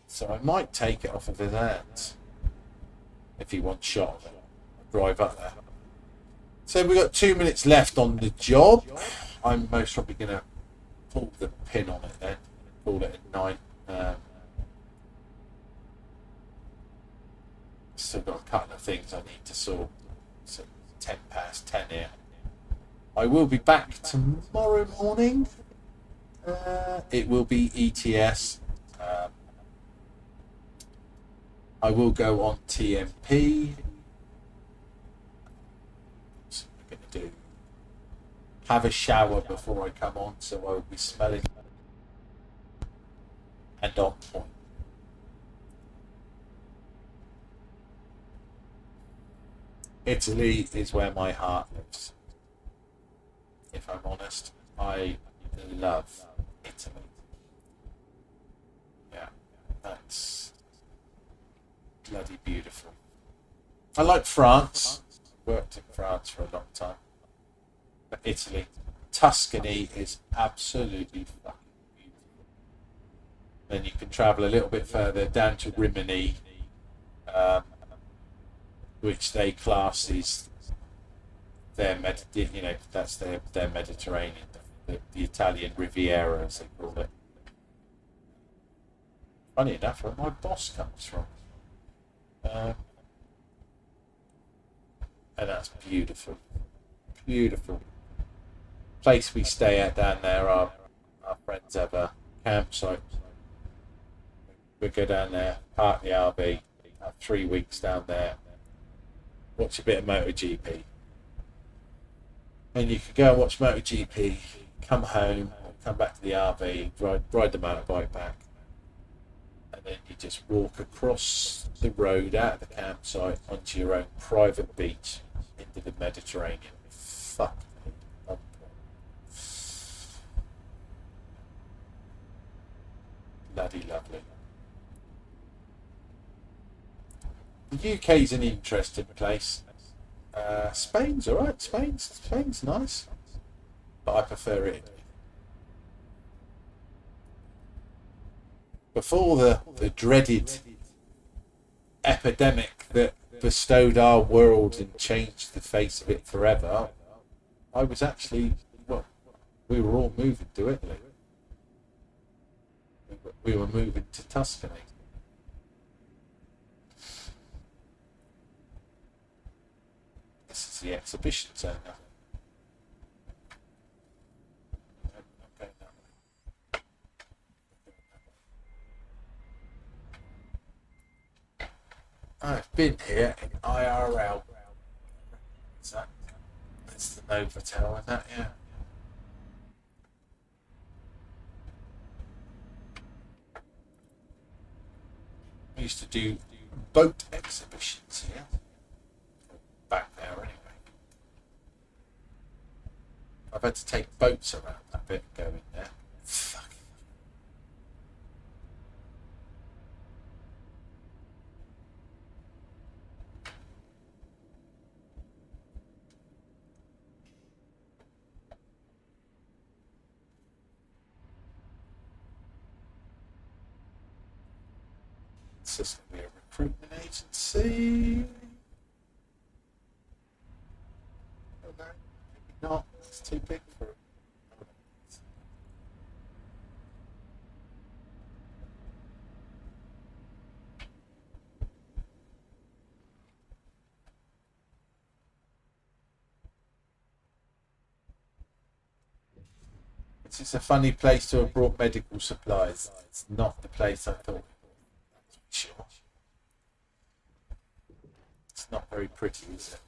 So I might take it off of his hands if he wants shot. I'll drive up there. So we've got 2 minutes left on the job. I'm most probably going to pull the pin on it then. Call it at 9. Still got a couple of things I need to sort. So 10 past 10 here. I will be back tomorrow morning. It will be ETS. I will go on TMP. So I'm going to do have a shower before I come on, so I will be smelling and on point. Italy is where my heart lives. If I'm honest, I love Italy. Yeah, that's bloody beautiful. I like France. Worked in France for a long time. But Italy, Tuscany is absolutely fucking beautiful. Then you can travel a little bit further down to Rimini, which they class as their that's their Mediterranean, the Italian Riviera, as they call it. Funny enough, where my boss comes from. And that's beautiful. Beautiful. Place we stay at down there, our friends have a campsite. We go down there, park the RV, have 3 weeks down there, watch a bit of MotoGP. And you can go and watch MotoGP, come home, come back to the RV, ride the motorbike back. And then you just walk across the road out of the campsite onto your own private beach into the Mediterranean. Fuck me. Bloody lovely. The UK's an interesting place. Spain's alright. Spain's nice, but I prefer Italy. Before the dreaded epidemic that bestowed our world and changed the face of it forever, I was actually, we were all moving to Italy. we were moving to Tuscany. This is the exhibition zone now. Okay, I've been here in IRL. Is that? That's the Novotel, isn't that? Yeah. We used to do boat exhibitions here. Back there, anyway. I've had to take boats around a bit going there. Fuck. It's just going to be a recruitment agency. Oh, no, maybe not. It's too big for it. This is a funny place to have brought medical supplies. It's not the place I thought. That's for sure. It's not very pretty, is it?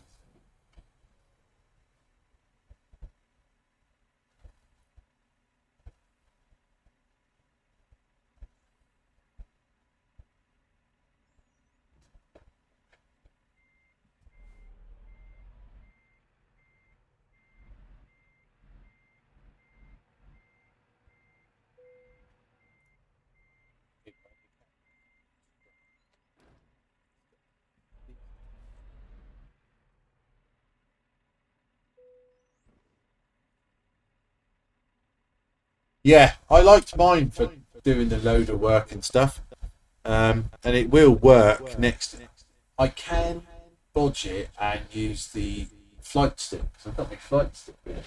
Yeah, I liked mine for doing the loader work and stuff. And it will work next. I can bodge it and use the flight stick. So I've got my flight stick here.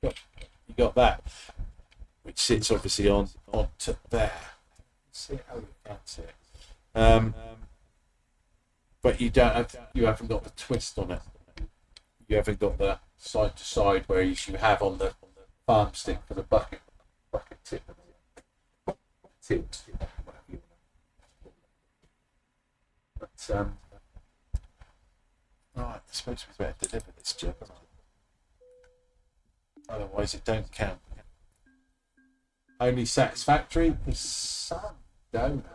You got that, which sits obviously on to there. See how you can see it. But you haven't got the twist on it. You haven't got the side to side where you have on the farm stick for the bucket tip. But right, I suppose we better deliver this job. Otherwise, it don't count. Only satisfactory because some don't.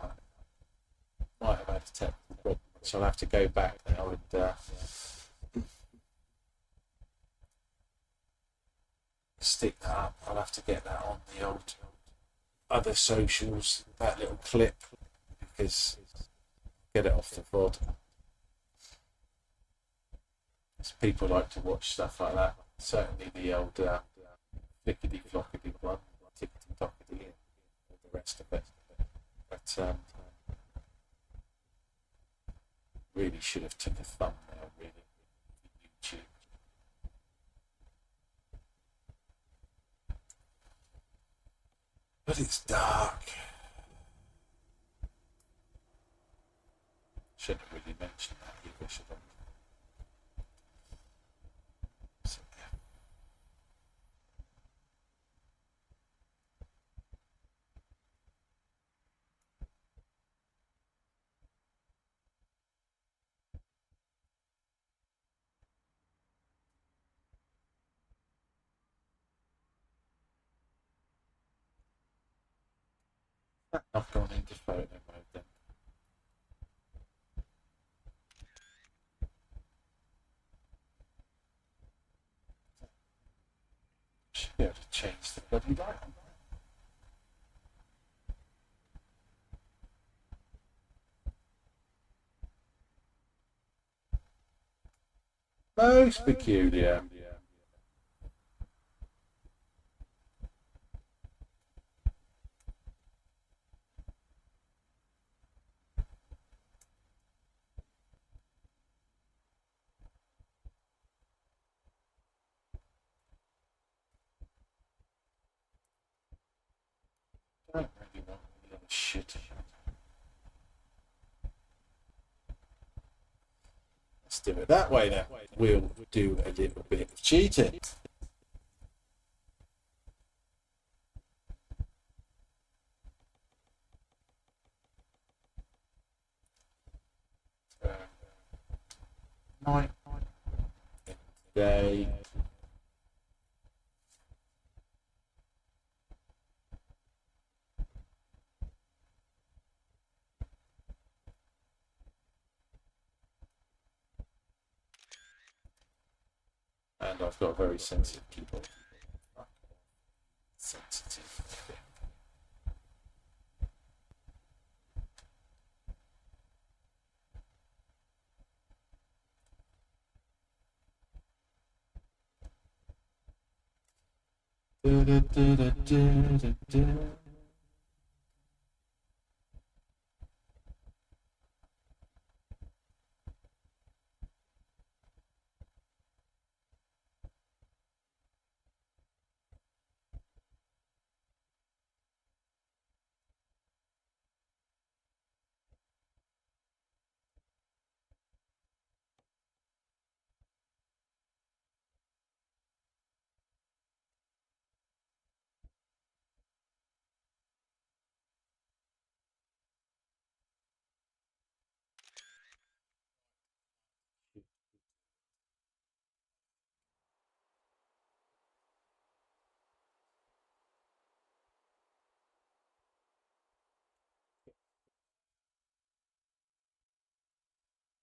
Might have had a technical problem, so I'll have to go back now and stick that up. I'll have to get that on the old other socials, that little clip, because get it off the VOD. People like to watch stuff like that. Certainly the old flickety flockety one, tickety tockety, and all the rest of it. But really should have took a thumbnail, really, for YouTube. But it's dark. Shouldn't have really mentioned that either, should I? So, yeah. I've gone into photo mode then. Should be able to change the bloody light on that. Most peculiar. Shit. Let's do it that way then. We'll do a little bit of cheating. Night. Day. And I've got a very sensitive keyboard. Sensitive. Da, da, da, da, da, da, da.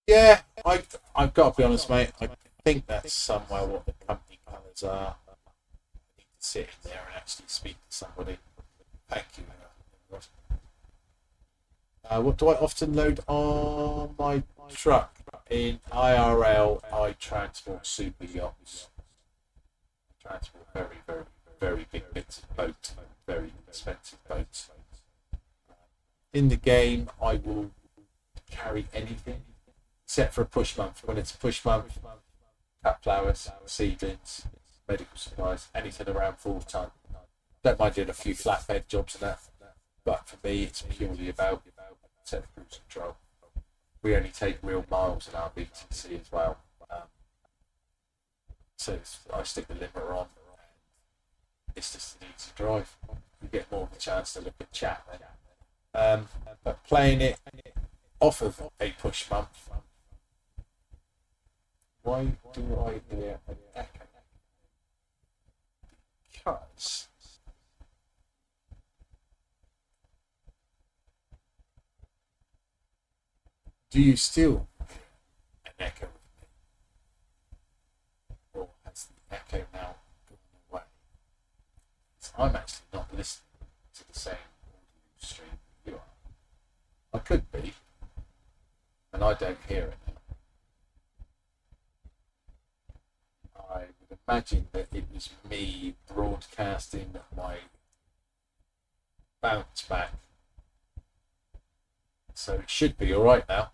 Yeah, I've got to be honest, mate. I think that's somewhere what the company colours are. I need to sit in there and actually speak to somebody. Thank you. What do I often load on my truck? In IRL, I transport super yachts. I transport very, very, very big bits of boat, very expensive boats. In the game, I will carry anything except for a push month. When it's a push month, cut flowers, seedlings, medical supplies, anything around 4 ton. Don't mind doing a few flatbed jobs and that, but for me, it's purely about set of cruise control. We only take real miles in our BTC as well, so I stick the limiter on. It's just an easy drive. You get more of a chance to look at chat then. But playing it off of a push month. Why do I hear an echo? Because do you still hear an echo with me? Or has the echo now gone away? So I'm actually not listening to the same audio stream that you are. I could be, and I don't hear it now. I would imagine that it was me broadcasting my bounce back. So it should be alright now.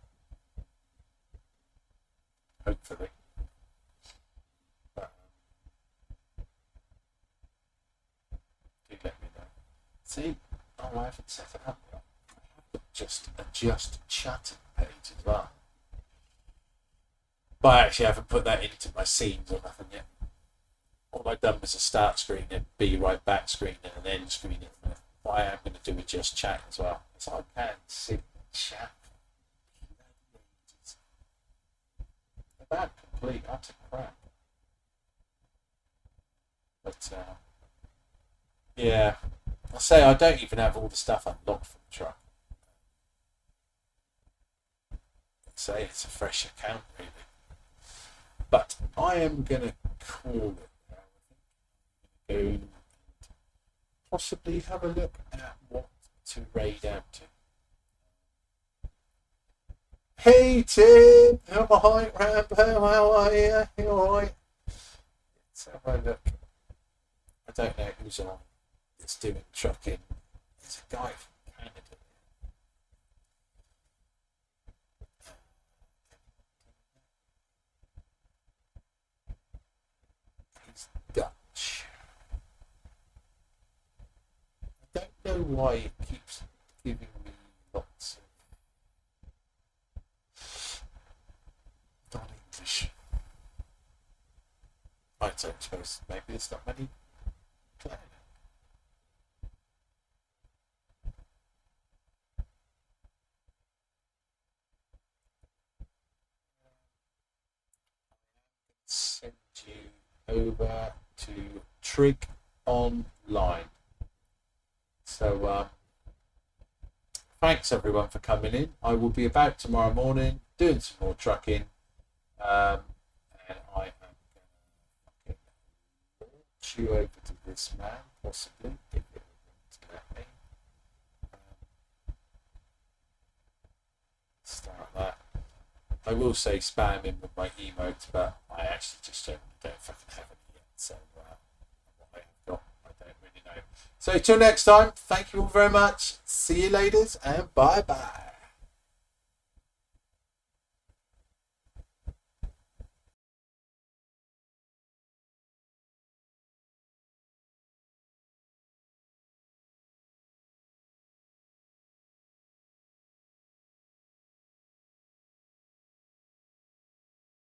Hopefully. But, do let me know. See? Oh, I haven't set it up yet. I have just adjust chat page as well. But I actually haven't put that into my scenes or nothing yet. All I've done was a start screen and be right back screen and an end screen. What I am going to do is just chat as well. So I can sit and chat. About complete utter crap. But yeah, I'll say I don't even have all the stuff unlocked for the truck. I'd say it's a fresh account really. But I am going to call it now. I think possibly have a look at what to raid out to. Hey Tim, hi Rambo, how are you? You alright? Let's have a look. I don't know who's on that's doing trucking. There's a guy from Canada. He's Dutch. I don't know why it keeps giving me lots of non-English. I don't suppose maybe there's not many playing it. Send you over to Trig Online. So thanks everyone for coming in. I will be about tomorrow morning doing some more trucking, and I am going to launch you over to this man, possibly, if it will let me. Start that. I will say spam in with my emotes, but I actually just don't fucking have any yet. So what I have got, I don't really know. So till next time, thank you all very much. See you later, and bye bye.